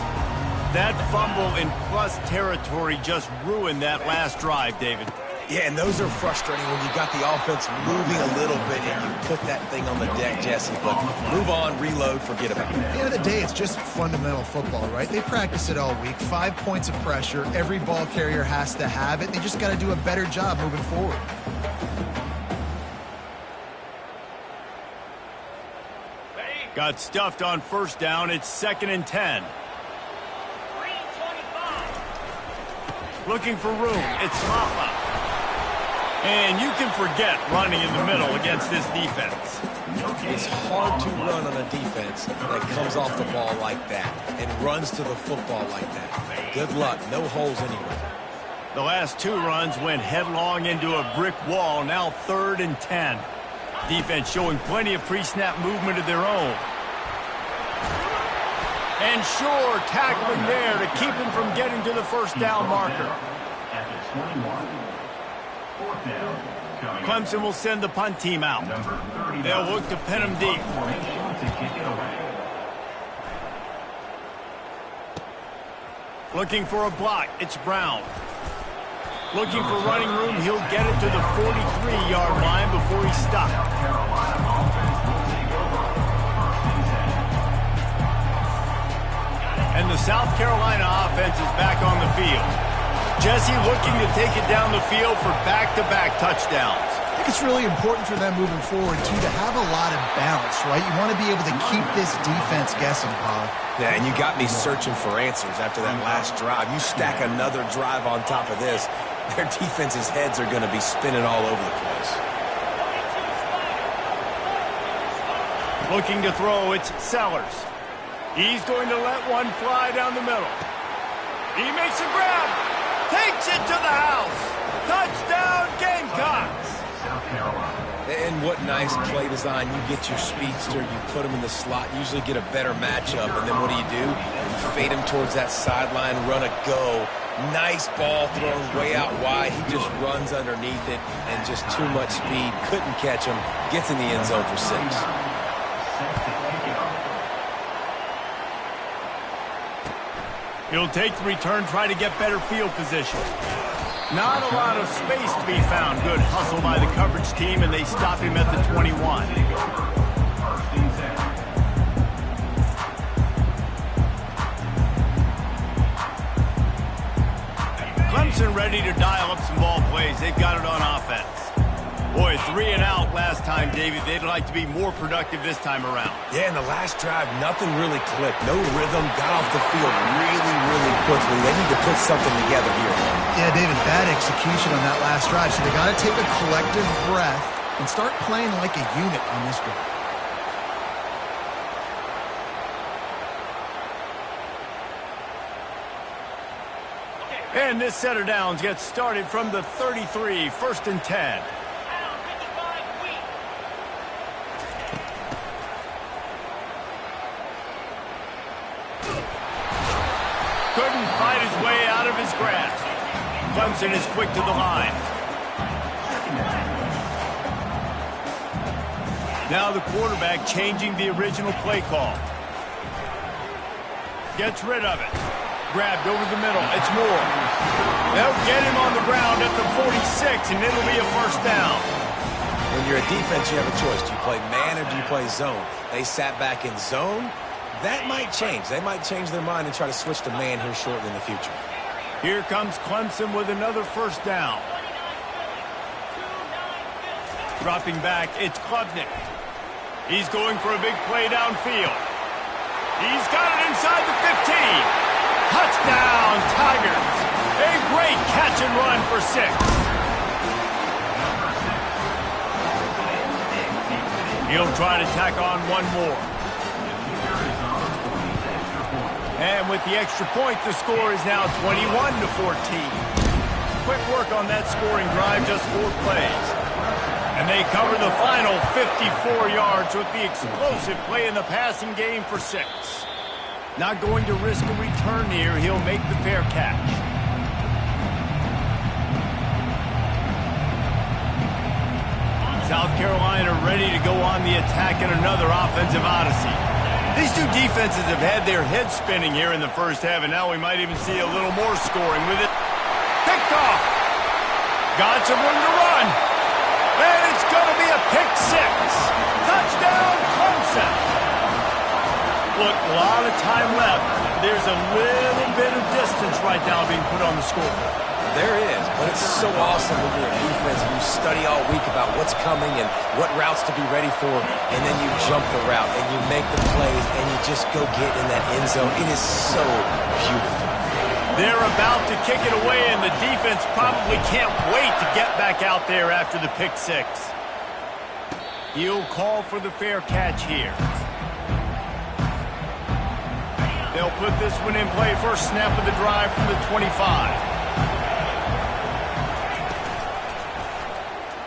That fumble in plus territory just ruined that last drive, David. Yeah, and those are frustrating when you got the offense moving a little bit and you put that thing on the deck, Jesse. But move on, reload, forget about it. At the end of the day, it's just fundamental football, right? They practice it all week. 5 points of pressure. Every ball carrier has to have it. They just got to do a better job moving forward. Got stuffed on first down. It's 2nd and 10. Looking for room. It's Hoffa. And you can forget running in the middle against this defense. It's hard to run on a defense that comes off the ball like that and runs to the football like that. Good luck. No holes anywhere. The last 2 runs went headlong into a brick wall. Now 3rd and 10. Defense showing plenty of pre-snap movement of their own. And sure, tackling there to keep him from getting to the first down marker. Clemson will send the punt team out. They'll look to pin him deep. Looking for a block. It's Brown. Looking for running room. He'll get it to the 43-yard line before he's stopped. And the South Carolina offense is back on the field. Jesse looking to take it down the field for back-to-back touchdowns. I think it's really important for them moving forward, too, to have a lot of balance, right? You want to be able to keep this defense guessing, Paul. Yeah, and you got me searching for answers after that last drive. You stack another drive on top of this, their defense's heads are going to be spinning all over the place. Looking to throw, it's Sellers. He's going to let one fly down the middle. He makes a grab. Takes it to the house. Touchdown, Gamecocks. And what nice play design. You get your speedster, you put him in the slot, usually get a better matchup, and then what do? You fade him towards that sideline, run a go. Nice ball thrown way out wide. He just runs underneath it, and just too much speed. Couldn't catch him. Gets in the end zone for 6. He'll take the return, try to get better field position. Not a lot of space to be found. Good hustle by the coverage team, and they stop him at the 21. Clemson ready to dial up some ball plays. They've got it on offense. Boy, 3 and out last time, David. They'd like to be more productive this time around. Yeah, in the last drive, nothing really clicked. No rhythm. Got off the field really, really quickly. They need to put something together here. Yeah, David, bad execution on that last drive. So they got to take a collective breath and start playing like a unit on this drive. And this set of downs gets started from the 33, 1st and 10. Couldn't fight his way out of his grasp. Clemson is quick to the line. Now the quarterback changing the original play call. Gets rid of it. Grabbed over the middle. It's Moore. They'll get him on the ground at the 46, and it'll be a first down. When you're a defense, you have a choice. Do you play man or do you play zone? They sat back in zone. That might change. They might change their mind and try to switch to man here shortly in the future. Here comes Clemson with another first down. Dropping back, it's Klubnik. He's going for a big play downfield. He's got it inside the 15. Touchdown, Tigers. A great catch and run for 6. He'll try to tack on one more. And with the extra point, the score is now 21-14. Quick work on that scoring drive, just 4 plays. And they cover the final 54 yards with the explosive play in the passing game for 6. Not going to risk a return here. He'll make the fair catch. South Carolina ready to go on the attack in another offensive odyssey. These two defenses have had their heads spinning here in the first half, and now we might even see a little more scoring with it. Picked off. Got some room to run. And it's going to be a pick 6. Touchdown, Clemson. Look, a lot of time left. There's a little bit of distance right now being put on the scoreboard. There is, but it's so awesome when you're a defense and you study all week about what's coming and what routes to be ready for, and then you jump the route and you make the plays and you just go get in that end zone. It is so beautiful. They're about to kick it away, and the defense probably can't wait to get back out there after the pick 6. He'll call for the fair catch here. They'll put this one in play. First snap of the drive from the 25.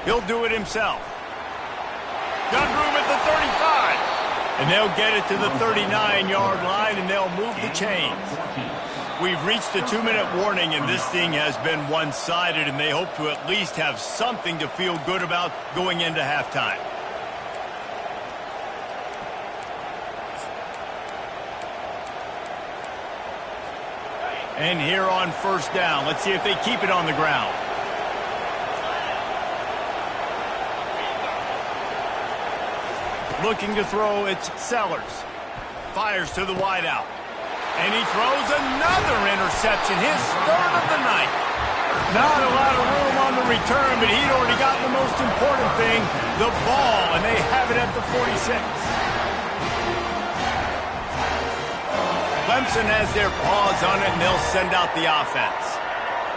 He'll do it himself. Gun room at the 35. And they'll get it to the 39-yard line, and they'll move the chains. We've reached the 2-minute warning, and this thing has been one-sided, and they hope to at least have something to feel good about going into halftime. And here on first down, let's see if they keep it on the ground. Looking to throw, it's Sellers. Fires to the wideout. And he throws another interception, his 3rd of the night. Not a lot of room on the return, but he'd already gotten the most important thing, the ball, and they have it at the 46. Clemson has their paws on it, and they'll send out the offense.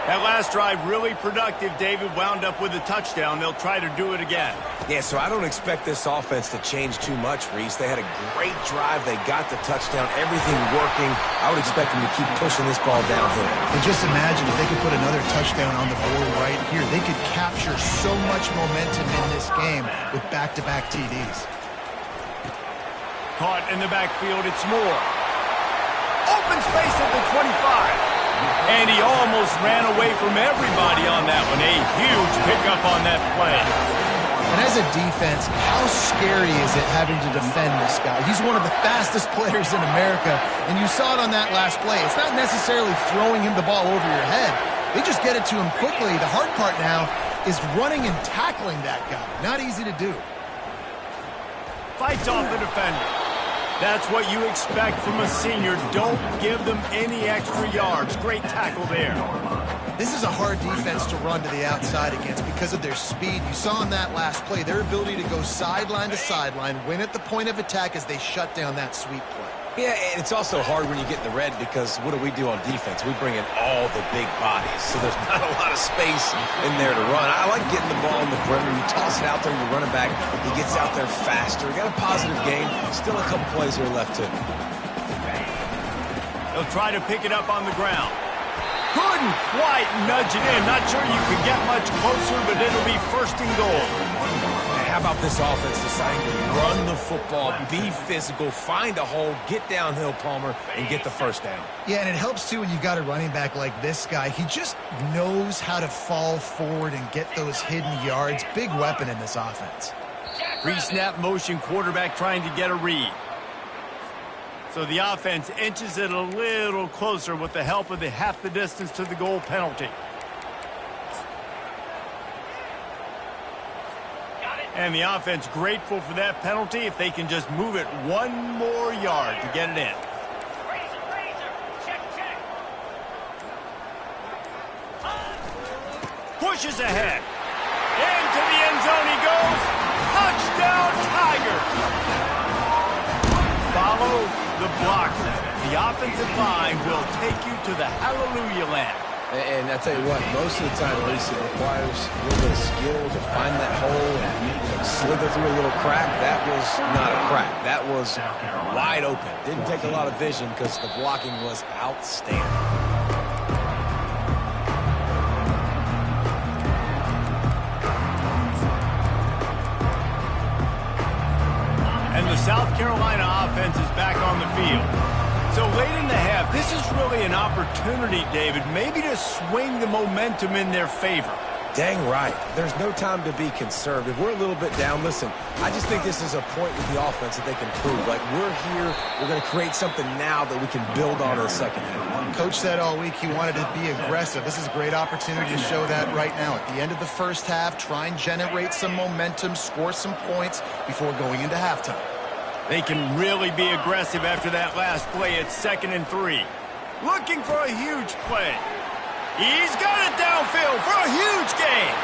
That last drive really productive. David wound up with a touchdown. They'll try to do it again. Yeah, so I don't expect this offense to change too much, Reese. They had a great drive. They got the touchdown. Everything working. I would expect them to keep pushing this ball downhill. And just imagine if they could put another touchdown on the board right here. They could capture so much momentum in this game with back-to-back TDs. Caught in the backfield. It's Moore. Open space at the 25. And he almost ran away from everybody on that one. A huge pickup on that play. And as a defense, how scary is it having to defend this guy? He's one of the fastest players in America, and you saw it on that last play. It's not necessarily throwing him the ball over your head. They just get it to him quickly. The hard part now is running and tackling that guy. Not easy to do. Fights off the defender. That's what you expect from a senior. Don't give them any extra yards. Great tackle there. This is a hard defense to run to the outside against because of their speed. You saw in that last play their ability to go sideline to sideline, win at the point of attack as they shut down that sweep play. Yeah, and it's also hard when you get in the red because what do on defense? We bring in all the big bodies, so there's not a lot of space in there to run. I like getting the ball in the perimeter. You toss it out there, you're running back. He gets out there faster. Got a positive game. Still a couple plays here left, too. They'll try to pick it up on the ground. Couldn't quite nudge it in. Not sure you could get much closer, but it'll be 1st and goal. How about this offense deciding to run the football, be physical, find a hole, get downhill, Palmer, and get the first down? Yeah, and it helps, too, when you've got a running back like this guy. He just knows how to fall forward and get those hidden yards. Big weapon in this offense. Pre-snap motion quarterback trying to get a read. So the offense inches it a little closer with the help of the half the distance to the goal penalty. And the offense grateful for that penalty if they can just move it one more yard to get it in. Pushes ahead. Into the end zone he goes. Touchdown, Tigers! Follow the blocker. The offensive line will take you to the hallelujah land. And I tell you what, most of the time, at least, it requires a little bit of skill to find that hole and slither through a little crack. That was not a crack. That was wide open. Didn't take a lot of vision because the blocking was outstanding. And the South Carolina offense is back on the field. So late in the half, this is really an opportunity, David, maybe to swing the momentum in their favor. Dang right. There's no time to be conservative. We're a little bit down. Listen, I just think this is a point with the offense that they can prove. Like, we're here, we're going to create something now that we can build on in the second half. Coach said all week he wanted to be aggressive. This is a great opportunity to show that right now. At the end of the first half, try and generate some momentum, score some points before going into halftime. They can really be aggressive after that last play at 2nd and 3. Looking for a huge play. He's got it downfield for a huge gain.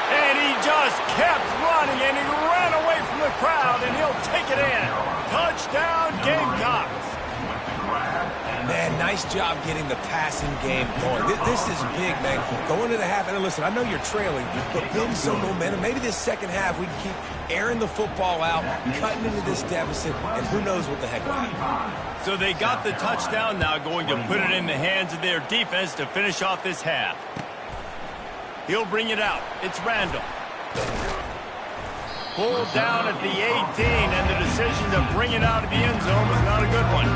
And he just kept running, and he ran away from the crowd, and he'll take it in. Touchdown, Gamecocks. Man, nice job getting the passing game going. This is big, man. Going to the half, and listen, I know you're trailing, but building some momentum. Maybe this second half we can keep airing the football out, cutting into this deficit, and who knows what the heck will happen. So they got the touchdown, now going to put it in the hands of their defense to finish off this half. He'll bring it out. It's Randall. Pulled down at the 18, and the decision to bring it out of the end zone was not a good one.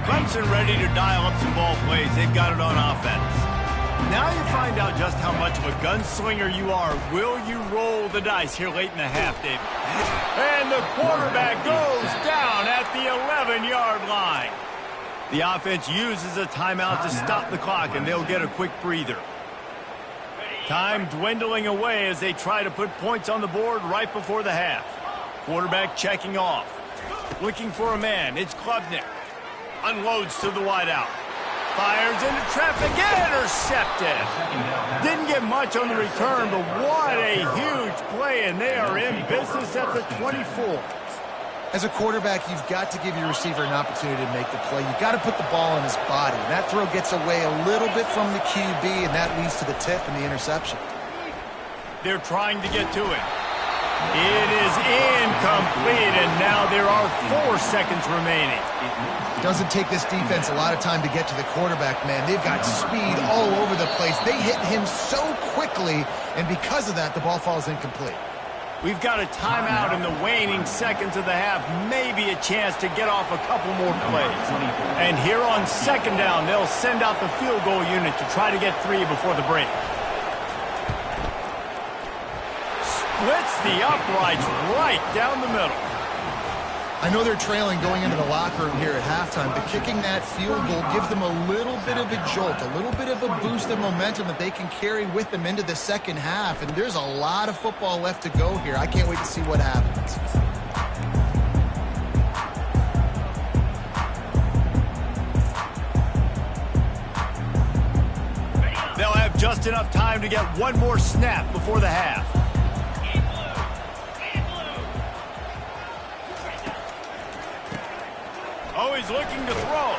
Clemson ready to dial up some ball plays. They've got it on offense. Now you find out just how much of a gunslinger you are. Will you roll the dice here late in the half, David? And the quarterback goes down at the 11-yard line. The offense uses a timeout to stop the clock, and they'll get a quick breather. Time dwindling away as they try to put points on the board right before the half. Quarterback checking off. Looking for a man. It's Klubnik. Unloads to the wideout. Fires into traffic. Intercepted. Didn't get much on the return, but what a huge play, and they are in business at the 24. As a quarterback, you've got to give your receiver an opportunity to make the play. You've got to put the ball on his body. And that throw gets away a little bit from the QB, and that leads to the tip and the interception. They're trying to get to it. It is incomplete, and now there are 4 seconds remaining. It doesn't take this defense a lot of time to get to the quarterback, man. They've got speed all over the place. They hit him so quickly, and because of that, the ball falls incomplete. We've got a timeout in the waning seconds of the half, maybe a chance to get off a couple more plays. And here on 2nd down, they'll send out the field goal unit to try to get 3 before the break. Splits the uprights right down the middle. I know they're trailing going into the locker room here at halftime, but kicking that field goal gives them a little bit of a jolt, a little bit of a boost of momentum that they can carry with them into the second half. And there's a lot of football left to go here. I can't wait to see what happens. They'll have just enough time to get one more snap before the half. Oh, he's looking to throw.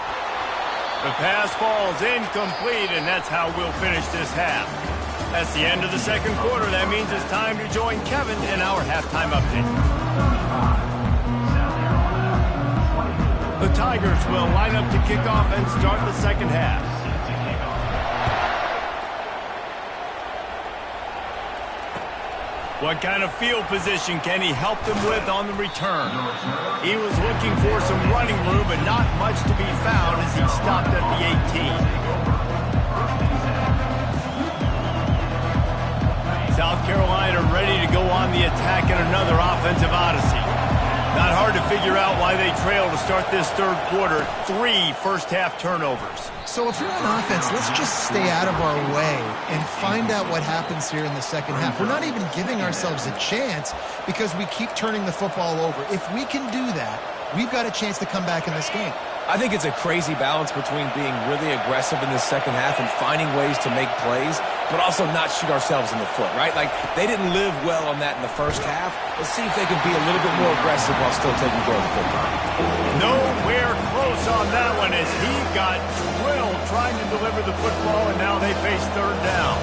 The pass falls incomplete, and that's how we'll finish this half. That's the end of the second quarter. That means it's time to join Kevin in our halftime update. The Tigers will line up to kick off and start the second half. What kind of field position can he help them with on the return? He was looking for some running room, but not much to be found as he stopped at the 18. South Carolina ready to go on the attack in another offensive odyssey. Not hard to figure out why they trail to start this third quarter. 3 first-half turnovers. So if you're on offense, let's just stay out of our way and find out what happens here in the second half. We're not even giving ourselves a chance because we keep turning the football over. If we can do that, we've got a chance to come back in this game. I think it's a crazy balance between being really aggressive in the second half and finding ways to make plays, but also not shoot ourselves in the foot, right? Like, they didn't live well on that in the first half. Let's see if they can be a little bit more aggressive while still taking care of the football. Nowhere close on that one as he got drilled trying to deliver the football, and now they face third down.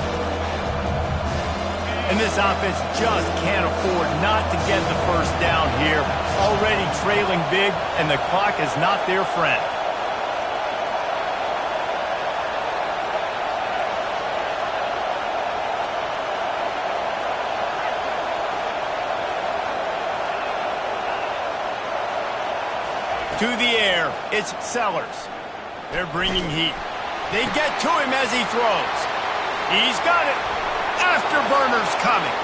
And this offense just can't afford not to get the first down here. Already trailing big, and the clock is not their friend. To the air, it's Sellers. They're bringing heat. They get to him as he throws. He's got it. Afterburner's coming.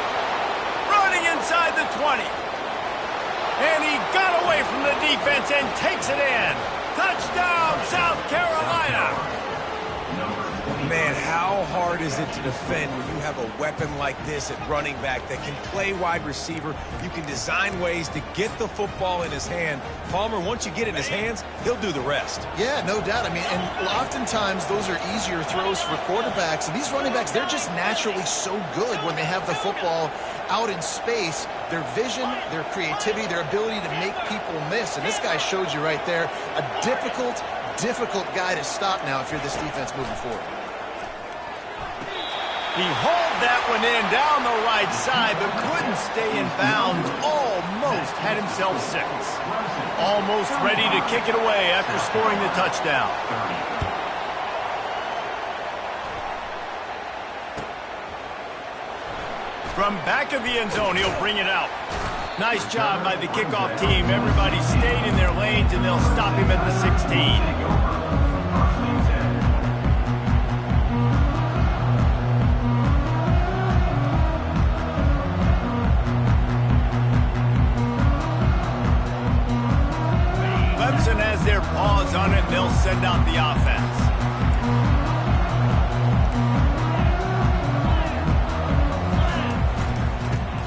Running inside the 20. And he got away from the defense and takes it in. Touchdown, South Carolina. Man, how hard is it to defend when you have a weapon like this at running back that can play wide receiver? You can design ways to get the football in his hand. Palmer, once you get it in his hands, he'll do the rest. Yeah, no doubt. I mean, and oftentimes those are easier throws for quarterbacks. And these running backs, they're just naturally so good when they have the football out in space. Their vision, their creativity, their ability to make people miss. And this guy showed you right there, a difficult guy to stop now if you're this defense moving forward. He hauled that one in down the right side, but couldn't stay in bounds. Almost had himself 6. Almost ready to kick it away after scoring the touchdown. From back of the end zone, he'll bring it out. Nice job by the kickoff team. Everybody stayed in their lanes, and they'll stop him at the 16. Has their paws on it, they'll send out the offense.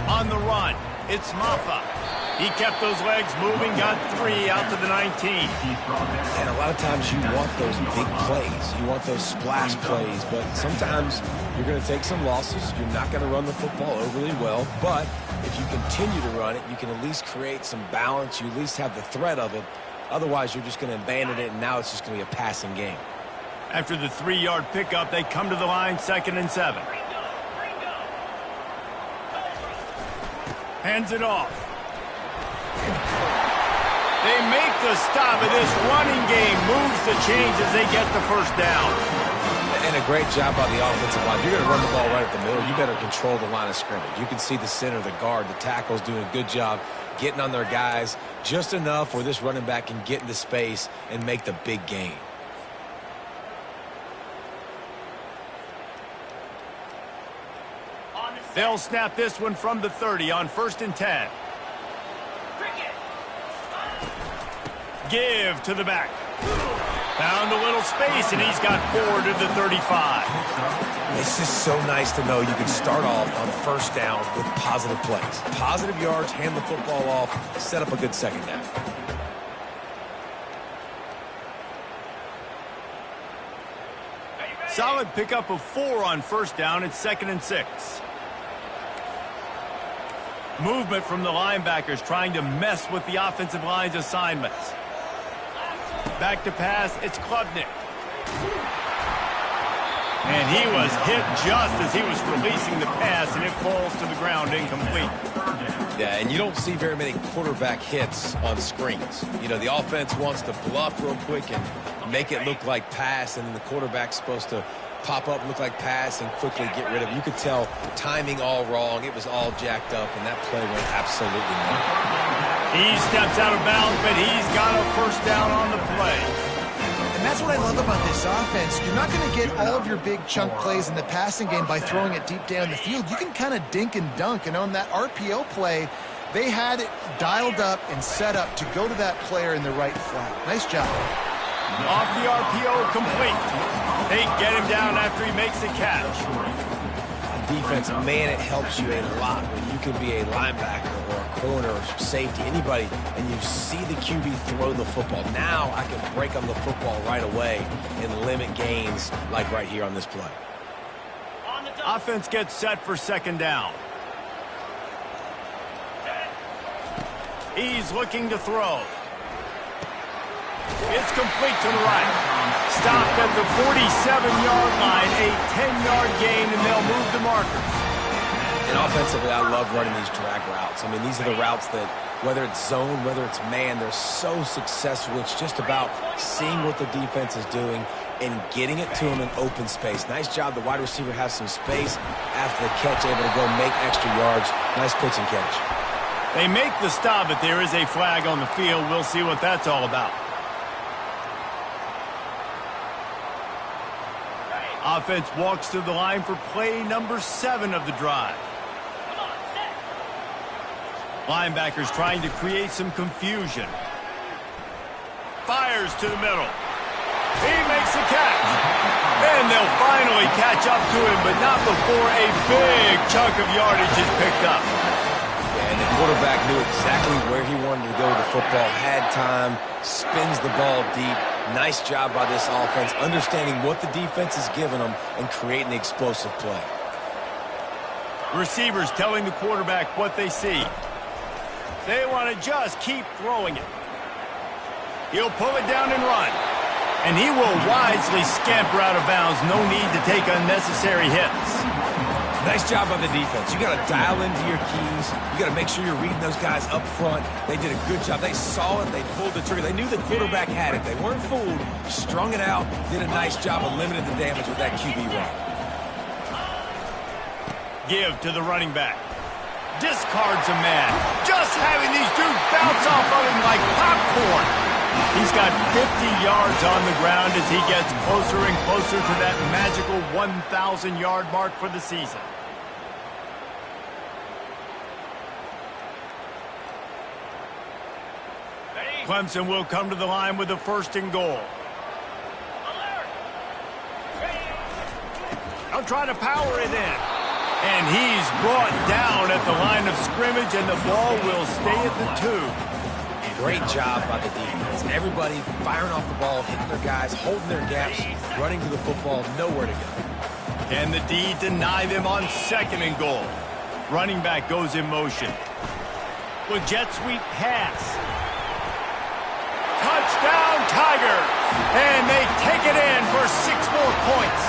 On the run, it's Maffa. He kept those legs moving, got 3 out to the 19. And a lot of times you want those big plays. You want those splash plays, but sometimes you're going to take some losses. You're not going to run the football overly well, but if you continue to run it, you can at least create some balance. You at least have the threat of it. Otherwise, you're just going to abandon it, and now it's just going to be a passing game. After the 3-yard pickup, they come to the line, 2nd and 7. Hands it off. They make the stop, and this running game moves the chains as they get the first down. And a great job by the offensive line. If you're going to run the ball right at the middle, you better control the line of scrimmage. You can see the center, the guard, the tackles doing a good job getting on their guys just enough where this running back can get into space and make the big gain. They'll snap this one from the 30 on 1st and 10. Give to the back. Found a little space, and he's got 4 to the 35. It's just so nice to know you can start off on 1st down with positive plays. Positive yards, hand the football off, set up a good 2nd down. Solid pickup of 4 on 1st down. It's 2nd and 6. Movement from the linebackers trying to mess with the offensive line's assignments. Back to pass, it's Klubnik. And he was hit just as he was releasing the pass, and it falls to the ground incomplete. Yeah, and you don't see very many quarterback hits on screens. You know, the offense wants to bluff real quick and make it look like pass, and then the quarterback's supposed to pop up, look like pass, and quickly get rid of it. You could tell timing all wrong. It was all jacked up, and that play went absolutely nowhere. He steps out of bounds, but he's got a first down on the play. And that's what I love about this offense. You're not going to get all of your big chunk plays in the passing game by throwing it deep down the field. You can kind of dink and dunk, and on that RPO play, they had it dialed up and set up to go to that player in the right flat. Nice job. Off the RPO, complete. They get him down after he makes the catch. Defense, man, it helps you a lot when you can be a linebacker or a corner or safety, anybody, and you see the QB throw the football. Now I can break on the football right away and limit gains like right here on this play. Offense gets set for second down. He's looking to throw. It's complete to the right. Stopped at the 47-yard line, a 10-yard gain, and they'll move the markers. And offensively, I love running these drag routes. I mean, these are the routes that, whether it's zone, whether it's man, they're so successful. It's just about seeing what the defense is doing and getting it to them in open space. Nice job. The wide receiver has some space after the catch, able to go make extra yards. Nice pitch and catch. They make the stop, but there is a flag on the field. We'll see what that's all about. Offense walks to the line for play number 7 of the drive. Linebackers trying to create some confusion. Fires to the middle. He makes the catch. And they'll finally catch up to him, but not before a big chunk of yardage is picked up. And the quarterback knew exactly where he wanted to go with the football, had time, spins the ball deep. Nice job by this offense, understanding what the defense is giving them and creating the explosive play. Receivers telling the quarterback what they see. They want to just keep throwing it. He'll pull it down and run. And he will wisely scamper out of bounds. No need to take unnecessary hits. Nice job by the defense. You got to dial into your keys. You got to make sure you're reading those guys up front. They did a good job. They saw it. They pulled the trigger. They knew the quarterback had it. They weren't fooled. Strung it out. Did a nice job of limiting the damage with that QB run. Give to the running back. Discards a man. Just having these dudes bounce off of him like popcorn. He's got 50 yards on the ground as he gets closer and closer to that magical 1,000-yard mark for the season. Clemson will come to the line with a 1st and goal. They'll try to power it in. And he's brought down at the line of scrimmage, and the ball will stay at the 2. Great job by the defense. Everybody firing off the ball, hitting their guys, holding their gaps, running to the football, nowhere to go. Can the D deny them on 2nd and goal? Running back goes in motion. With jet sweep pass. Touchdown, Tigers! And they take it in for 6 more points.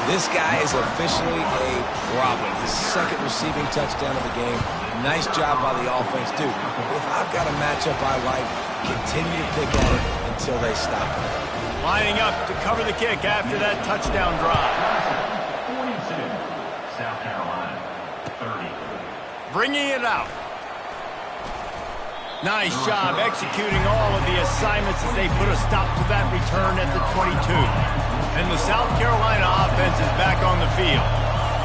This guy is officially a problem. His 2nd receiving touchdown of the game. Nice job by the offense. Dude, if I've got a matchup I like, continue to pick at it until they stop it. Lining up to cover the kick after that touchdown drive. 42, South Carolina, 30. Bringing it out. Nice job executing all of the assignments as they put a stop to that return at the 22. And the South Carolina offense is back on the field.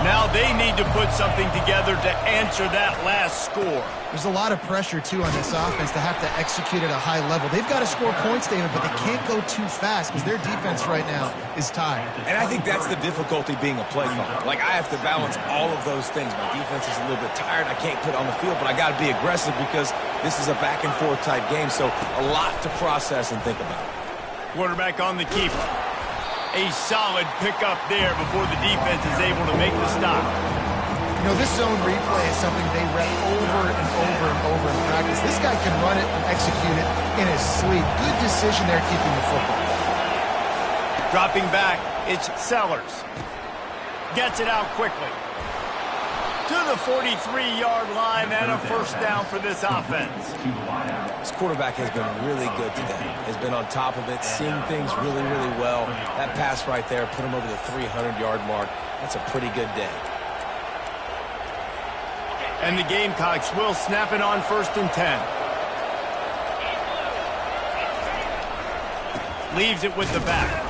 Now they need to put something together to answer that last score. There's a lot of pressure, too, on this offense to have to execute at a high level. They've got to score points, David, but they can't go too fast because their defense right now is tired. And I think that's the difficulty being a play caller. Like, I have to balance all of those things. My defense is a little bit tired. I can't put it on the field, but I got to be aggressive because this is a back-and-forth type game, so a lot to process and think about. Quarterback on the keeper. A solid pickup there before the defense is able to make the stop. You know, this zone replay is something they rep over and over and over in practice. This guy can run it and execute it in his sleep. Good decision there keeping the football. Dropping back, it's Sellers. Gets it out quickly. to the 43-yard line and a first down for this offense. This quarterback has been really good today. Has been on top of it, seeing things really, really well. That pass right there put him over the 300-yard mark. That's a pretty good day. And the Gamecocks will snap it on 1st and 10. Leaves it with the back.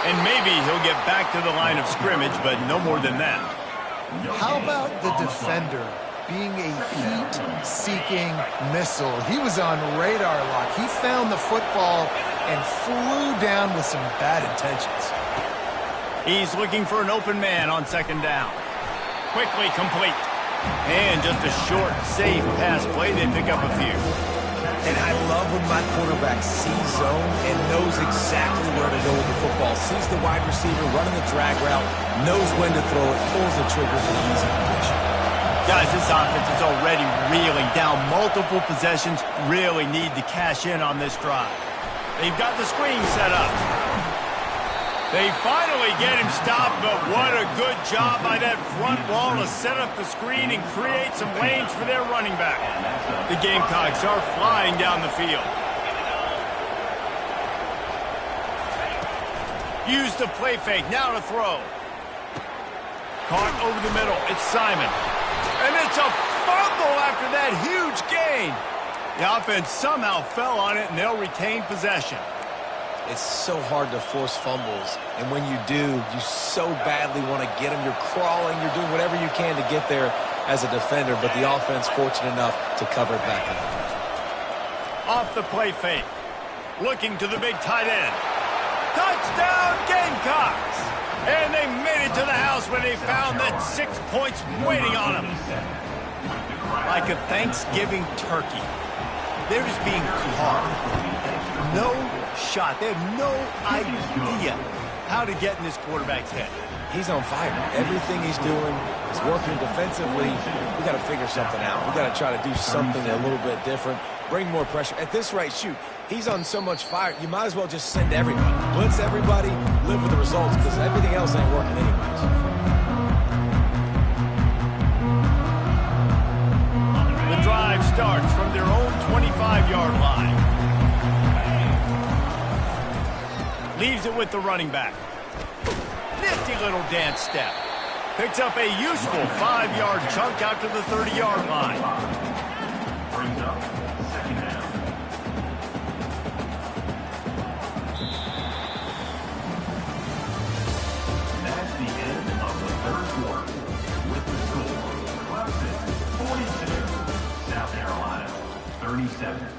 And maybe he'll get back to the line of scrimmage, but no more than that. How about the defender being a heat-seeking missile? He was on radar lock. He found the football and flew down with some bad intentions. He's looking for an open man on 2nd down. Quickly complete. And just a short, safe pass play. They pick up a few. And I love when my quarterback sees zone and knows exactly where to go with the football. Sees the wide receiver running the drag route, knows when to throw it, pulls the trigger for the easy completion. Guys, this offense is already reeling down multiple possessions. Really need to cash in on this drive. They've got the screen set up. They finally get him stopped, but what a good job by that front wall to set up the screen and create some lanes for their running back. The Gamecocks are flying down the field. Use the play fake, now to throw. Caught over the middle, it's Simon. And it's a fumble after that huge gain. The offense somehow fell on it, and they'll retain possession. It's so hard to force fumbles, and when you do, you so badly want to get them. You're crawling, you're doing whatever you can to get there as a defender, but the offense fortunate enough to cover it back up. Off the play fake. Looking to the big tight end. Touchdown, Gamecocks! And they made it to the house when they found that 6 points waiting on them. Like a Thanksgiving turkey. They're just being carved. No shot. They have no idea how to get in this quarterback's head. He's on fire. Everything he's doing is working defensively. We got to figure something out. We got to try to do something a little bit different. Bring more pressure. At this rate, shoot, he's on so much fire, you might as well just send everybody. Blitz everybody, live with the results, because everything else ain't working anyways. The drive starts from their own 25-yard line. Leaves it with the running back. Nifty little dance step. Picks up a useful 5-yard chunk out to the 30-yard line. Brings up 2nd down. That's the end of the 3rd quarter. With the score, Clemson 42, South Carolina 37.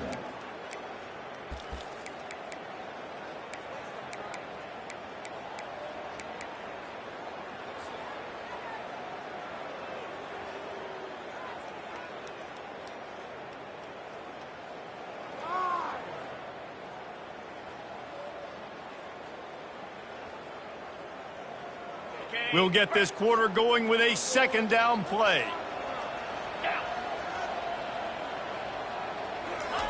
We'll get this quarter going with a 2nd down play.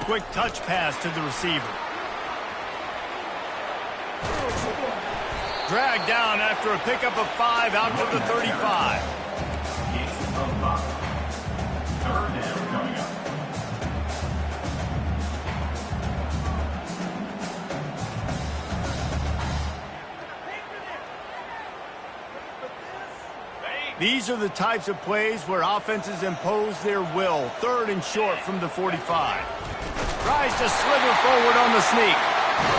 Quick touch pass to the receiver. Dragged down after a pickup of 5 out to the 35. Gain of 5. 3rd down coming up. These are the types of plays where offenses impose their will. 3rd and short from the 45. Tries to slither forward on the sneak.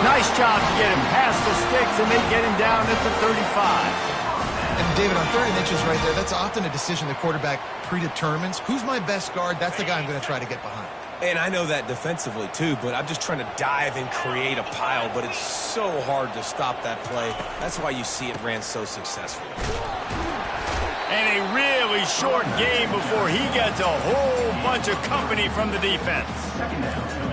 Nice job to get him past the sticks, and they get him down at the 35. And David, on 3rd and inches right there, that's often a decision the quarterback predetermines. Who's my best guard? That's the guy I'm going to try to get behind. And I know that defensively, too, but I'm just trying to dive and create a pile, but it's so hard to stop that play. That's why you see it ran so successfully. And a really short game before he gets a whole bunch of company from the defense.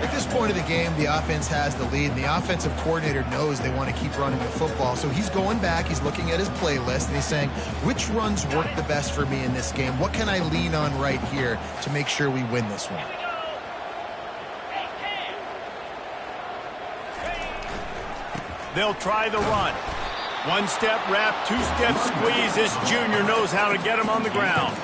At this point of the game, the offense has the lead, and the offensive coordinator knows they want to keep running the football. So he's going back, he's looking at his playlist, and he's saying, which runs work the best for me in this game? What can I lean on right here to make sure we win this one? They'll try the run. 1-step wrap, 2-step squeeze. This junior knows how to get him on the ground.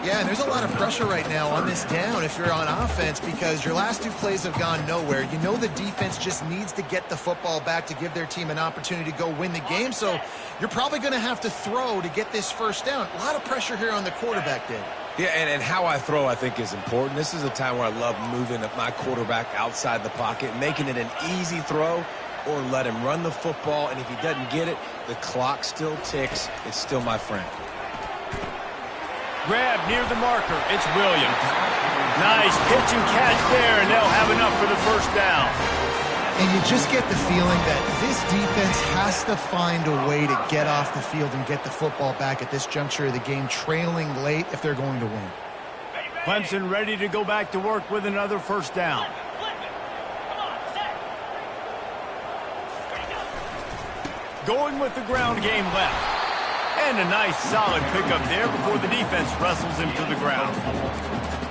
Yeah, and there's a lot of pressure right now on this down if you're on offense because your last 2 plays have gone nowhere. You know the defense just needs to get the football back to give their team an opportunity to go win the game, so you're probably going to have to throw to get this first down. A lot of pressure here on the quarterback, Dave. Yeah, and how I throw, I think, is important. This is a time where I love moving my quarterback outside the pocket, making it an easy throw, or let him run the football, and if he doesn't get it, the clock still ticks. It's still my friend. Grab near the marker. It's Williams. Nice pitch and catch there, and they'll have enough for the first down. And you just get the feeling that this defense has to find a way to get off the field and get the football back at this juncture of the game, trailing late if they're going to win. Clemson ready to go back to work with another first down. Going with the ground game left. And a nice solid pickup there before the defense wrestles him to the ground.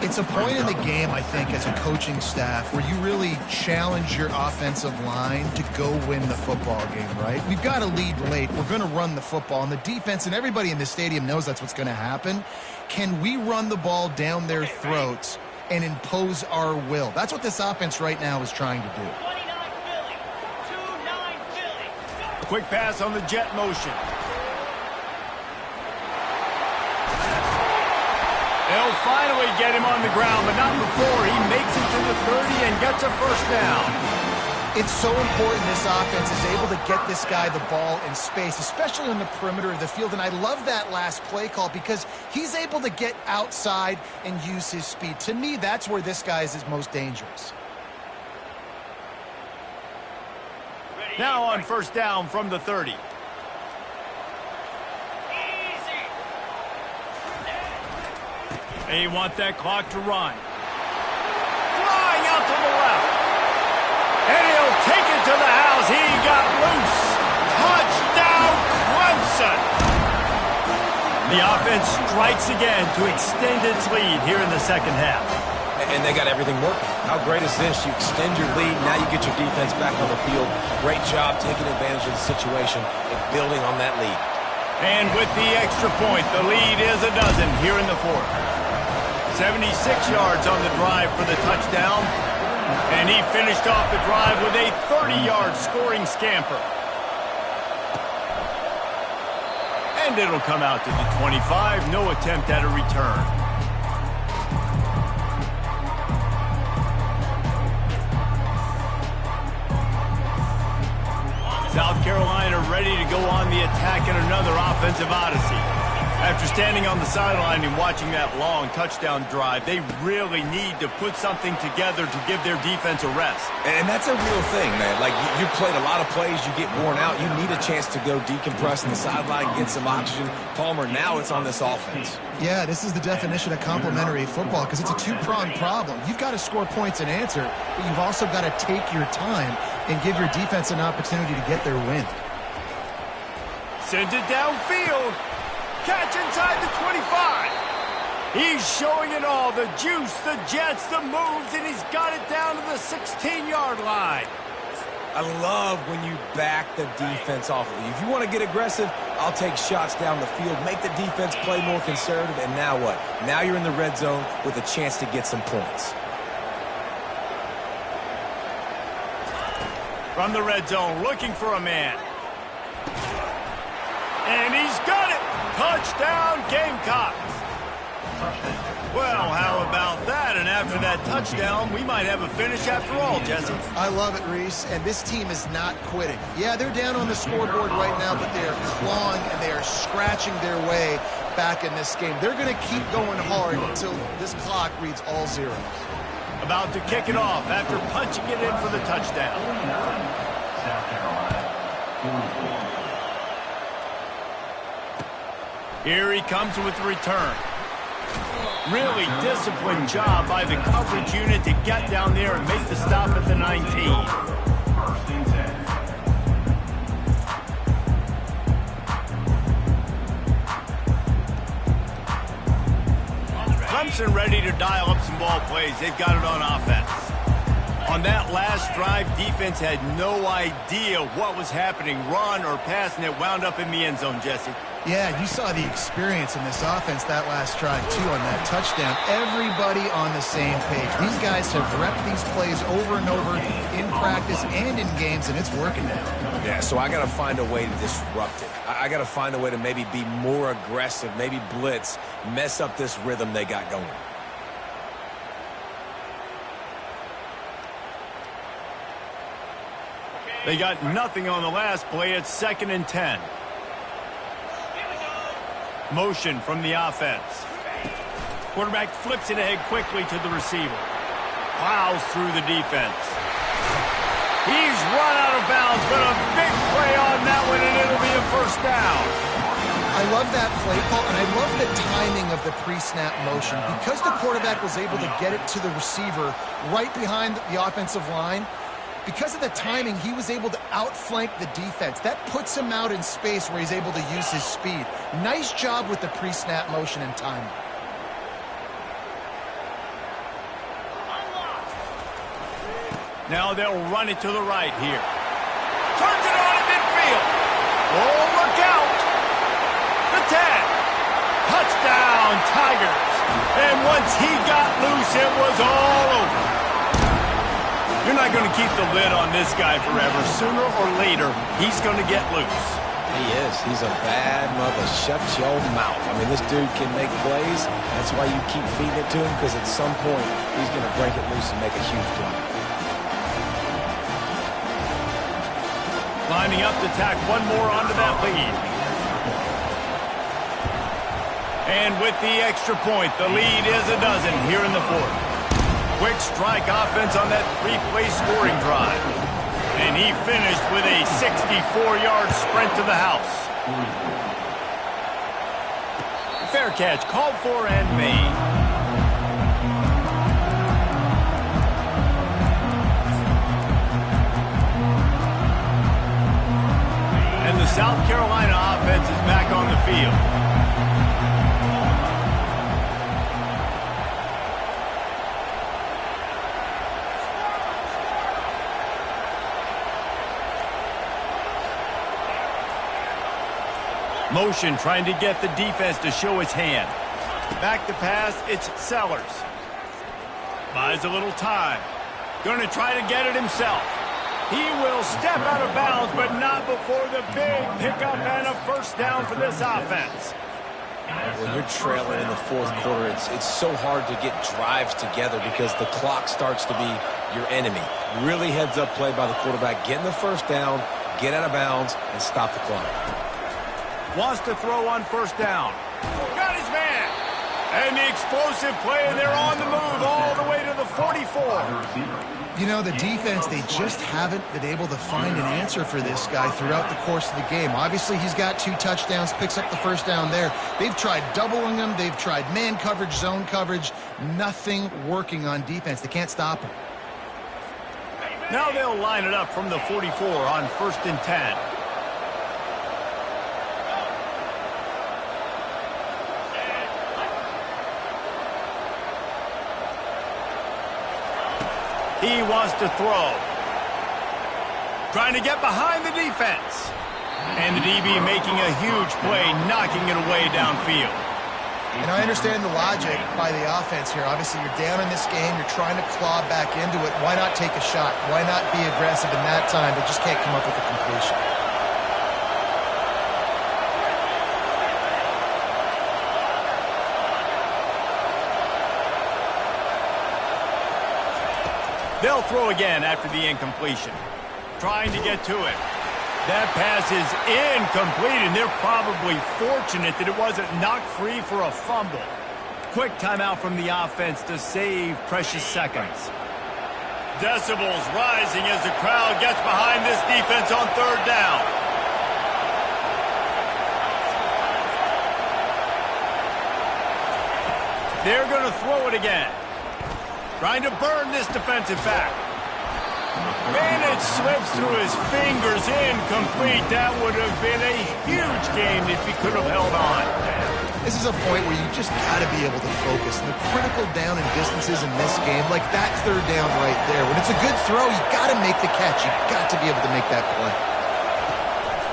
It's a point in the game, I think, as a coaching staff where you really challenge your offensive line to go win the football game, right? We've got a lead late. We're going to run the football. And the defense and everybody in the stadium knows that's what's going to happen. Can we run the ball down their throats and impose our will? That's what this offense right now is trying to do. 29 Philly. 2-9 Philly. Quick pass on the jet motion. They'll finally get him on the ground, but not before he makes it to the 30 and gets a first down. It's so important this offense is able to get this guy the ball in space, especially on the perimeter of the field. And I love that last play call because he's able to get outside and use his speed. To me, that's where this guy is his most dangerous. Now on first down from the 30. They want that clock to run. Flying out to the left. And he'll take it to the house. He got loose. Touchdown, Clemson. The offense strikes again to extend its lead here in the second half. And they got everything working. How great is this? You extend your lead. Now you get your defense back on the field. Great job taking advantage of the situation and building on that lead. And with the extra point, the lead is a dozen here in the fourth. 76 yards on the drive for the touchdown. And he finished off the drive with a 30-yard scoring scamper. And it'll come out to the 25. No attempt at a return. South Carolina ready to go on the attack in another offensive odyssey. After standing on the sideline and watching that long touchdown drive, they really need to put something together to give their defense a rest. And that's a real thing, man. Like, you played a lot of plays, you get worn out. You need a chance to go decompress on the sideline, get some oxygen. Palmer, now it's on this offense. Yeah, this is the definition of complementary football because it's a two-pronged problem. You've got to score points and answer, but you've also got to take your time and give your defense an opportunity to get their win. Sends it downfield. Catch inside the 25. He's showing it all. The juice, the jets, the moves, and he's got it down to the 16-yard line. I love when you back the defense off of you. If you want to get aggressive, I'll take shots down the field, make the defense play more conservative, and now what? Now you're in the red zone with a chance to get some points. From the red zone, looking for a man. And he's got it. Touchdown, Gamecocks. Well, how about that? And after that touchdown, we might have a finish after all, Jesse. I love it, Reese, and this team is not quitting. Yeah, they're down on the scoreboard right now, but they are clawing and they are scratching their way back in this game. They're going to keep going hard until this clock reads all zeros. About to kick it off after punching it in for the touchdown. South Carolina. Here he comes with the return. Really disciplined job by the coverage unit to get down there and make the stop at the 19. First and 10. Clemson ready to dial up some ball plays. They've got it on offense. On that last drive, defense had no idea what was happening, run or pass, and it wound up in the end zone, Jesse. Yeah, you saw the experience in this offense that last drive, too, on that touchdown. Everybody on the same page. These guys have repped these plays over and over in practice and in games, and it's working now. Yeah, so I got to find a way to disrupt it. I got to find a way to maybe be more aggressive, maybe blitz, mess up this rhythm they got going. They got nothing on the last play. It's 2nd and 10. Motion from the offense. Quarterback flips it ahead quickly to the receiver. Plows through the defense. He's run out of bounds, but a big play on that one, and it'll be a first down. I love that play call, and I love the timing of the pre-snap motion. Because the quarterback was able to get it to the receiver right behind the offensive line, because of the timing, he was able to outflank the defense. That puts him out in space where he's able to use his speed. Nice job with the pre-snap motion and timing. Now they'll run it to the right here. Turns it on in midfield. Oh, look out. The 10. Touchdown, Tigers. And once he got loose, it was all over. You're not going to keep the lid on this guy forever. Sooner or later, he's going to get loose. He is. He's a bad mother. Shut your mouth. I mean, this dude can make plays. That's why you keep feeding it to him, because at some point, he's going to break it loose and make a huge play. Lining up to tack one more onto that lead. And with the extra point, the lead is a dozen here in the 4th. Quick strike offense on that 3-play scoring drive. And he finished with a 64-yard sprint to the house. Fair catch called for and made. And the South Carolina offense is back on the field. Motion trying to get the defense to show his hand. Back to pass, it's Sellers. Buys a little time. Going to try to get it himself. He will step out of bounds, but not before the big pickup and a first down for this offense. When you're trailing in the 4th quarter, it's so hard to get drives together because the clock starts to be your enemy. Really heads-up play by the quarterback. Getting the first down, get out of bounds, and stop the clock. Wants to throw on first down. Got his man. And the explosive play, and they're on the move all the way to the 44. You know, the defense, they just haven't been able to find an answer for this guy throughout the course of the game. Obviously, he's got 2 touchdowns, picks up the first down there. They've tried doubling him. They've tried man coverage, zone coverage. Nothing working on defense. They can't stop him. Now they'll line it up from the 44 on 1st and 10. He wants to throw. Trying to get behind the defense. And the DB making a huge play, knocking it away downfield. And I understand the logic by the offense here. Obviously, you're down in this game. You're trying to claw back into it. Why not take a shot? Why not be aggressive in that time, but just can't come up with a completion? They'll throw again after the incompletion. Trying to get to it. That pass is incomplete, and they're probably fortunate that it wasn't knocked free for a fumble. Quick timeout from the offense to save precious seconds. Decibels rising as the crowd gets behind this defense on 3rd down. They're going to throw it again. Trying to burn this defensive back. And it slips through his fingers, incomplete. That would have been a huge game if he could have held on. This is a point where you just got to be able to focus. And the critical down and distances in this game, like that third down right there. When it's a good throw, you got to make the catch. You got to be able to make that play.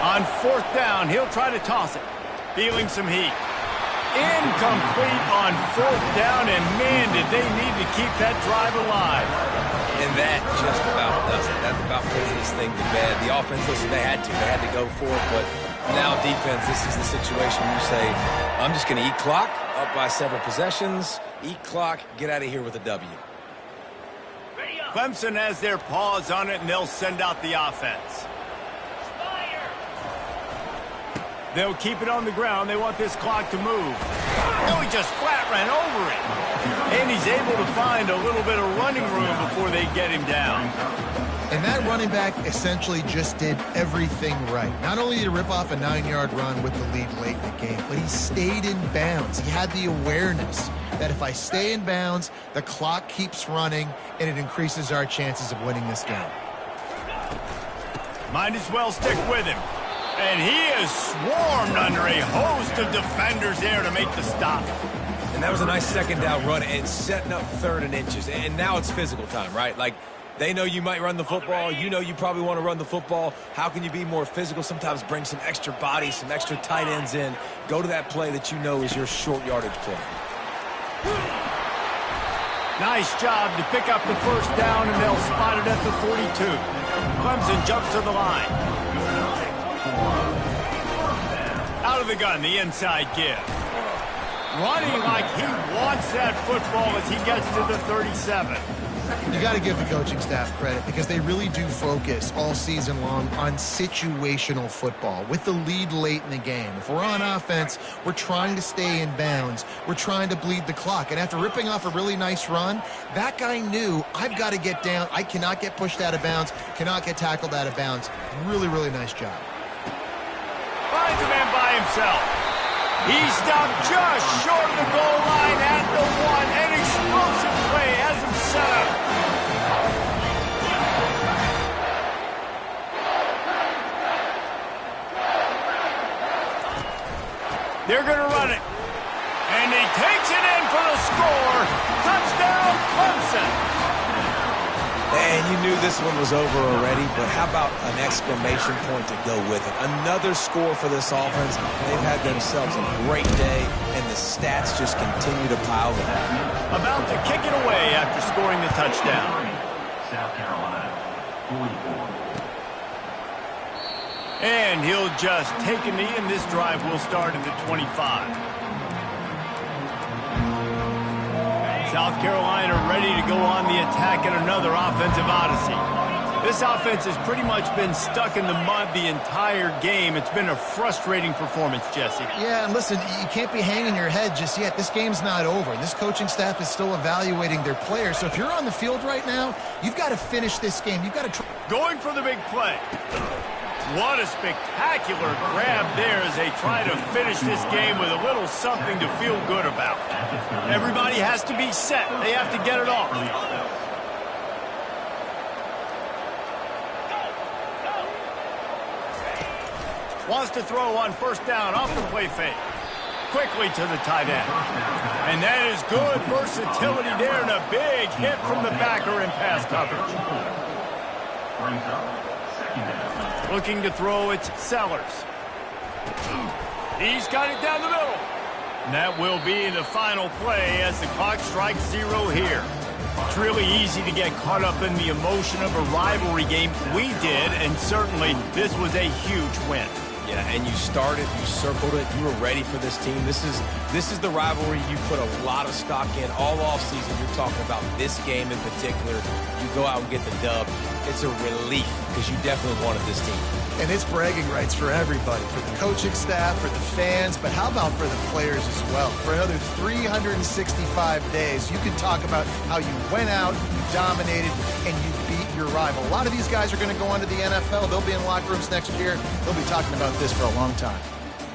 On fourth down, he'll try to toss it. Feeling some heat. Incomplete on fourth down, and man, did they need to keep that drive alive. And that just about does it. That about puts this thing to bed. The offense, listen, they had to go for it, but now defense, this is the situation where you say, I'm just going to eat clock, up by several possessions, eat clock, get out of here with a W. Clemson has their paws on it, and they'll send out the offense. They'll keep it on the ground. They want this clock to move. No, he just flat ran over it. And he's able to find a little bit of running room before they get him down. And that running back essentially just did everything right. Not only did he rip off a 9-yard run with the lead late in the game, but he stayed in bounds. He had the awareness that if I stay in bounds, the clock keeps running, and it increases our chances of winning this game. Might as well stick with him. And he is swarmed under a host of defenders there to make the stop. And that was a nice second down run and setting up third and inches. And now it's physical time, right? Like, they know you might run the football. You know you probably want to run the football. How can you be more physical? Sometimes bring some extra bodies, some extra tight ends in. Go to that play that you know is your short yardage play. Nice job to pick up the first down, and they'll spot it at the 42. Clemson jumps to the line. Out of the gun, the inside give. Running like he wants that football as he gets to the 37. You got to give the coaching staff credit because they really do focus all season long on situational football with the lead late in the game. If we're on offense, we're trying to stay in bounds. We're trying to bleed the clock. And after ripping off a really nice run, that guy knew, I've got to get down. I cannot get pushed out of bounds, cannot get tackled out of bounds. Really, really nice job. Finds a man by himself. He stopped just short of the goal line at the 1. An explosive play has him set up. They're going to run it. And he takes it in for the score. Touchdown, Clemson. And you knew this one was over already, but how about an exclamation point to go with it? Another score for this offense. They've had themselves a great day, and the stats just continue to pile up. About to kick it away after scoring the touchdown. South Carolina, 44. And he'll just take a knee, and this drive will start at the 25. South Carolina ready to go on the attack at another offensive odyssey. This offense has pretty much been stuck in the mud the entire game. It's been a frustrating performance, Jesse. Yeah, and listen, you can't be hanging your head just yet. This game's not over. This coaching staff is still evaluating their players. So if you're on the field right now, you've got to finish this game. You've got to try. Going for the big play. What a spectacular grab there as they try to finish this game with a little something to feel good about. Everybody has to be set. They have to get it off. Wants to throw on first down off the play fake. Quickly to the tight end. And that is good versatility there and a big hit from the backer in pass coverage. Looking to throw, it's Sellers. He's got it down the middle. And that will be the final play as the clock strikes 0 here. It's really easy to get caught up in the emotion of a rivalry game. We did, and certainly this was a huge win. Yeah, and you started, you circled it, you were ready for this team. This is the rivalry you put a lot of stock in all offseason. You're talking about this game in particular. You go out and get the dub. It's a relief because you definitely wanted this team. And it's bragging rights for everybody, for the coaching staff, for the fans, but how about for the players as well? For another 365 days, you can talk about how you went out, you dominated, and you beat your rival. A lot of these guys are going to go on to the NFL. They'll be in locker rooms next year. They'll be talking about this for a long time.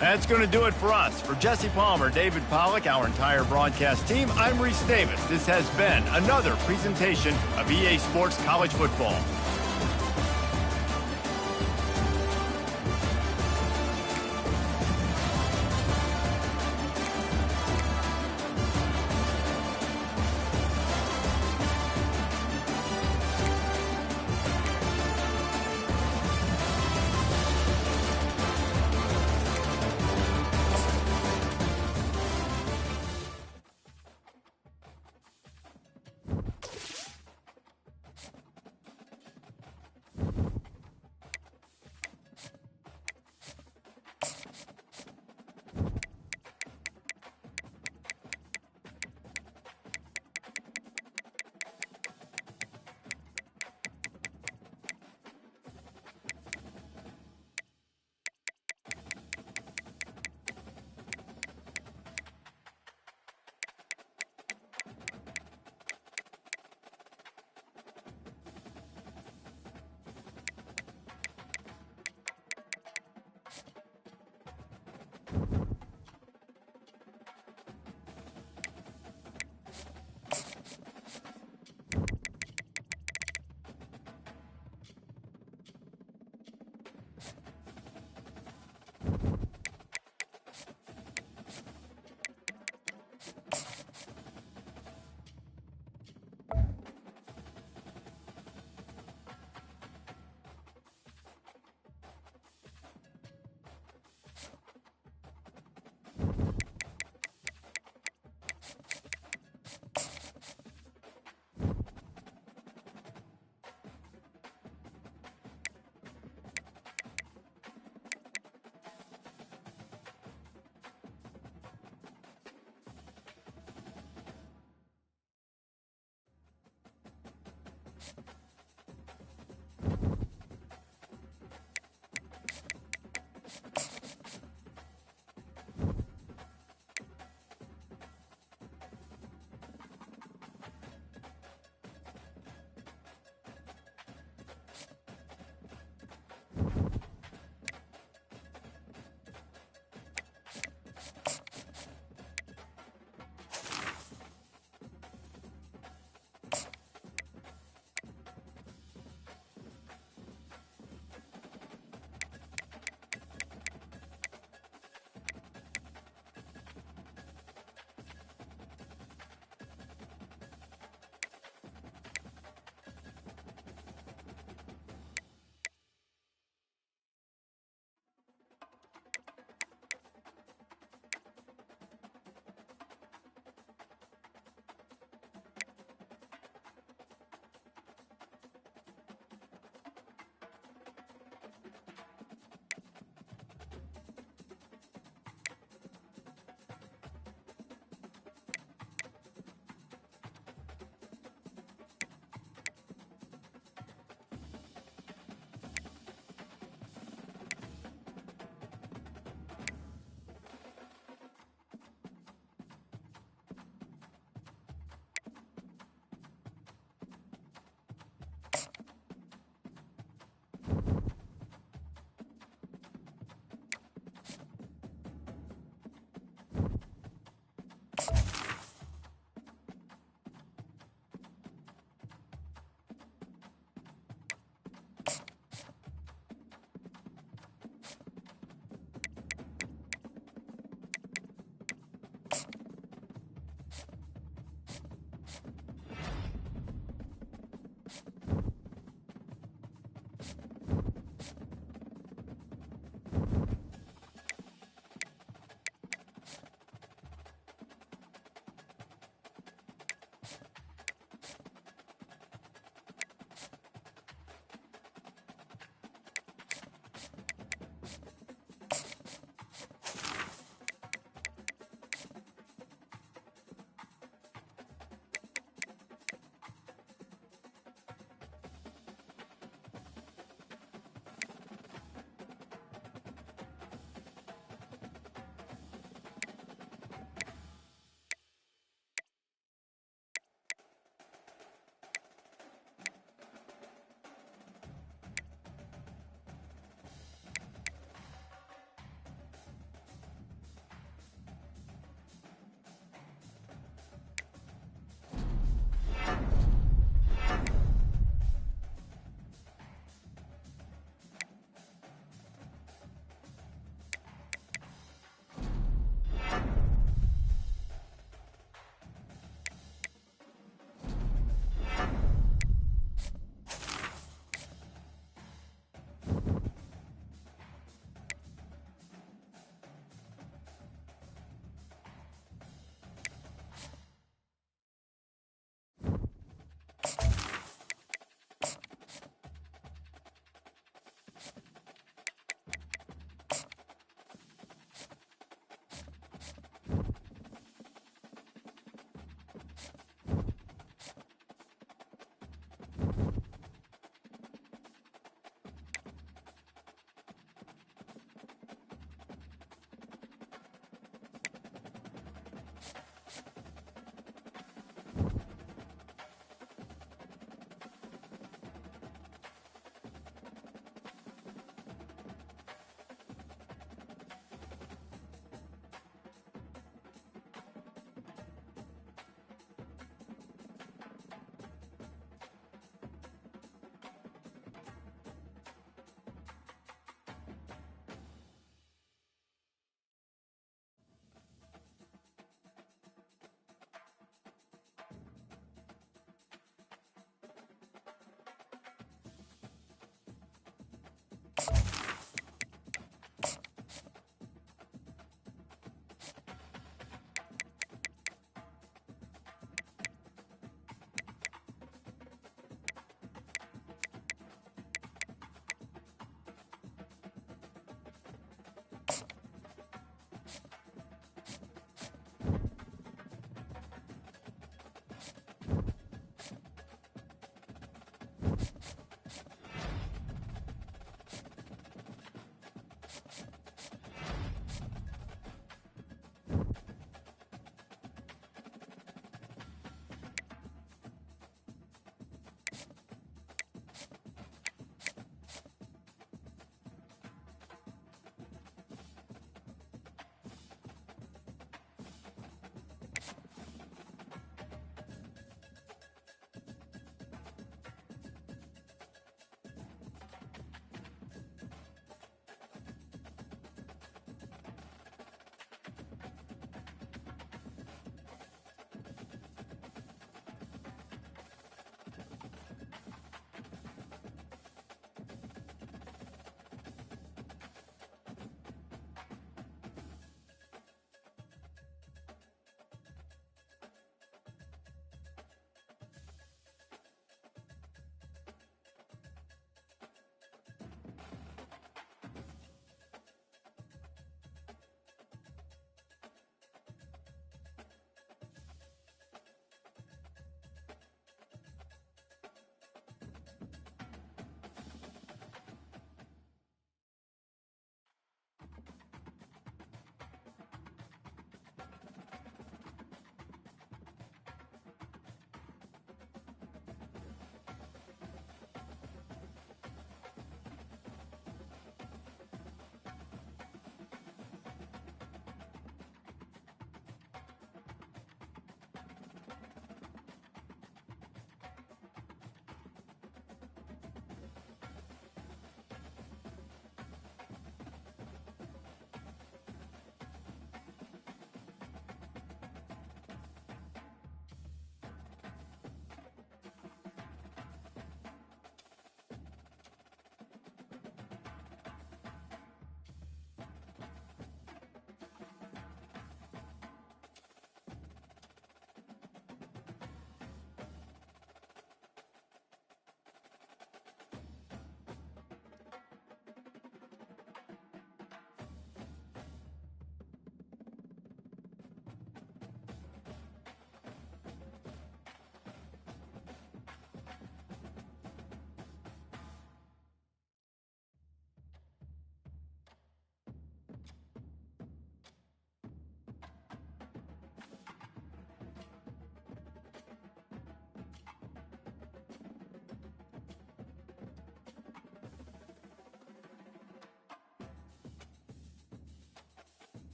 That's going to do it for us. For Jesse Palmer, David Pollack, our entire broadcast team, I'm Reese Davis. This has been another presentation of EA Sports College Football.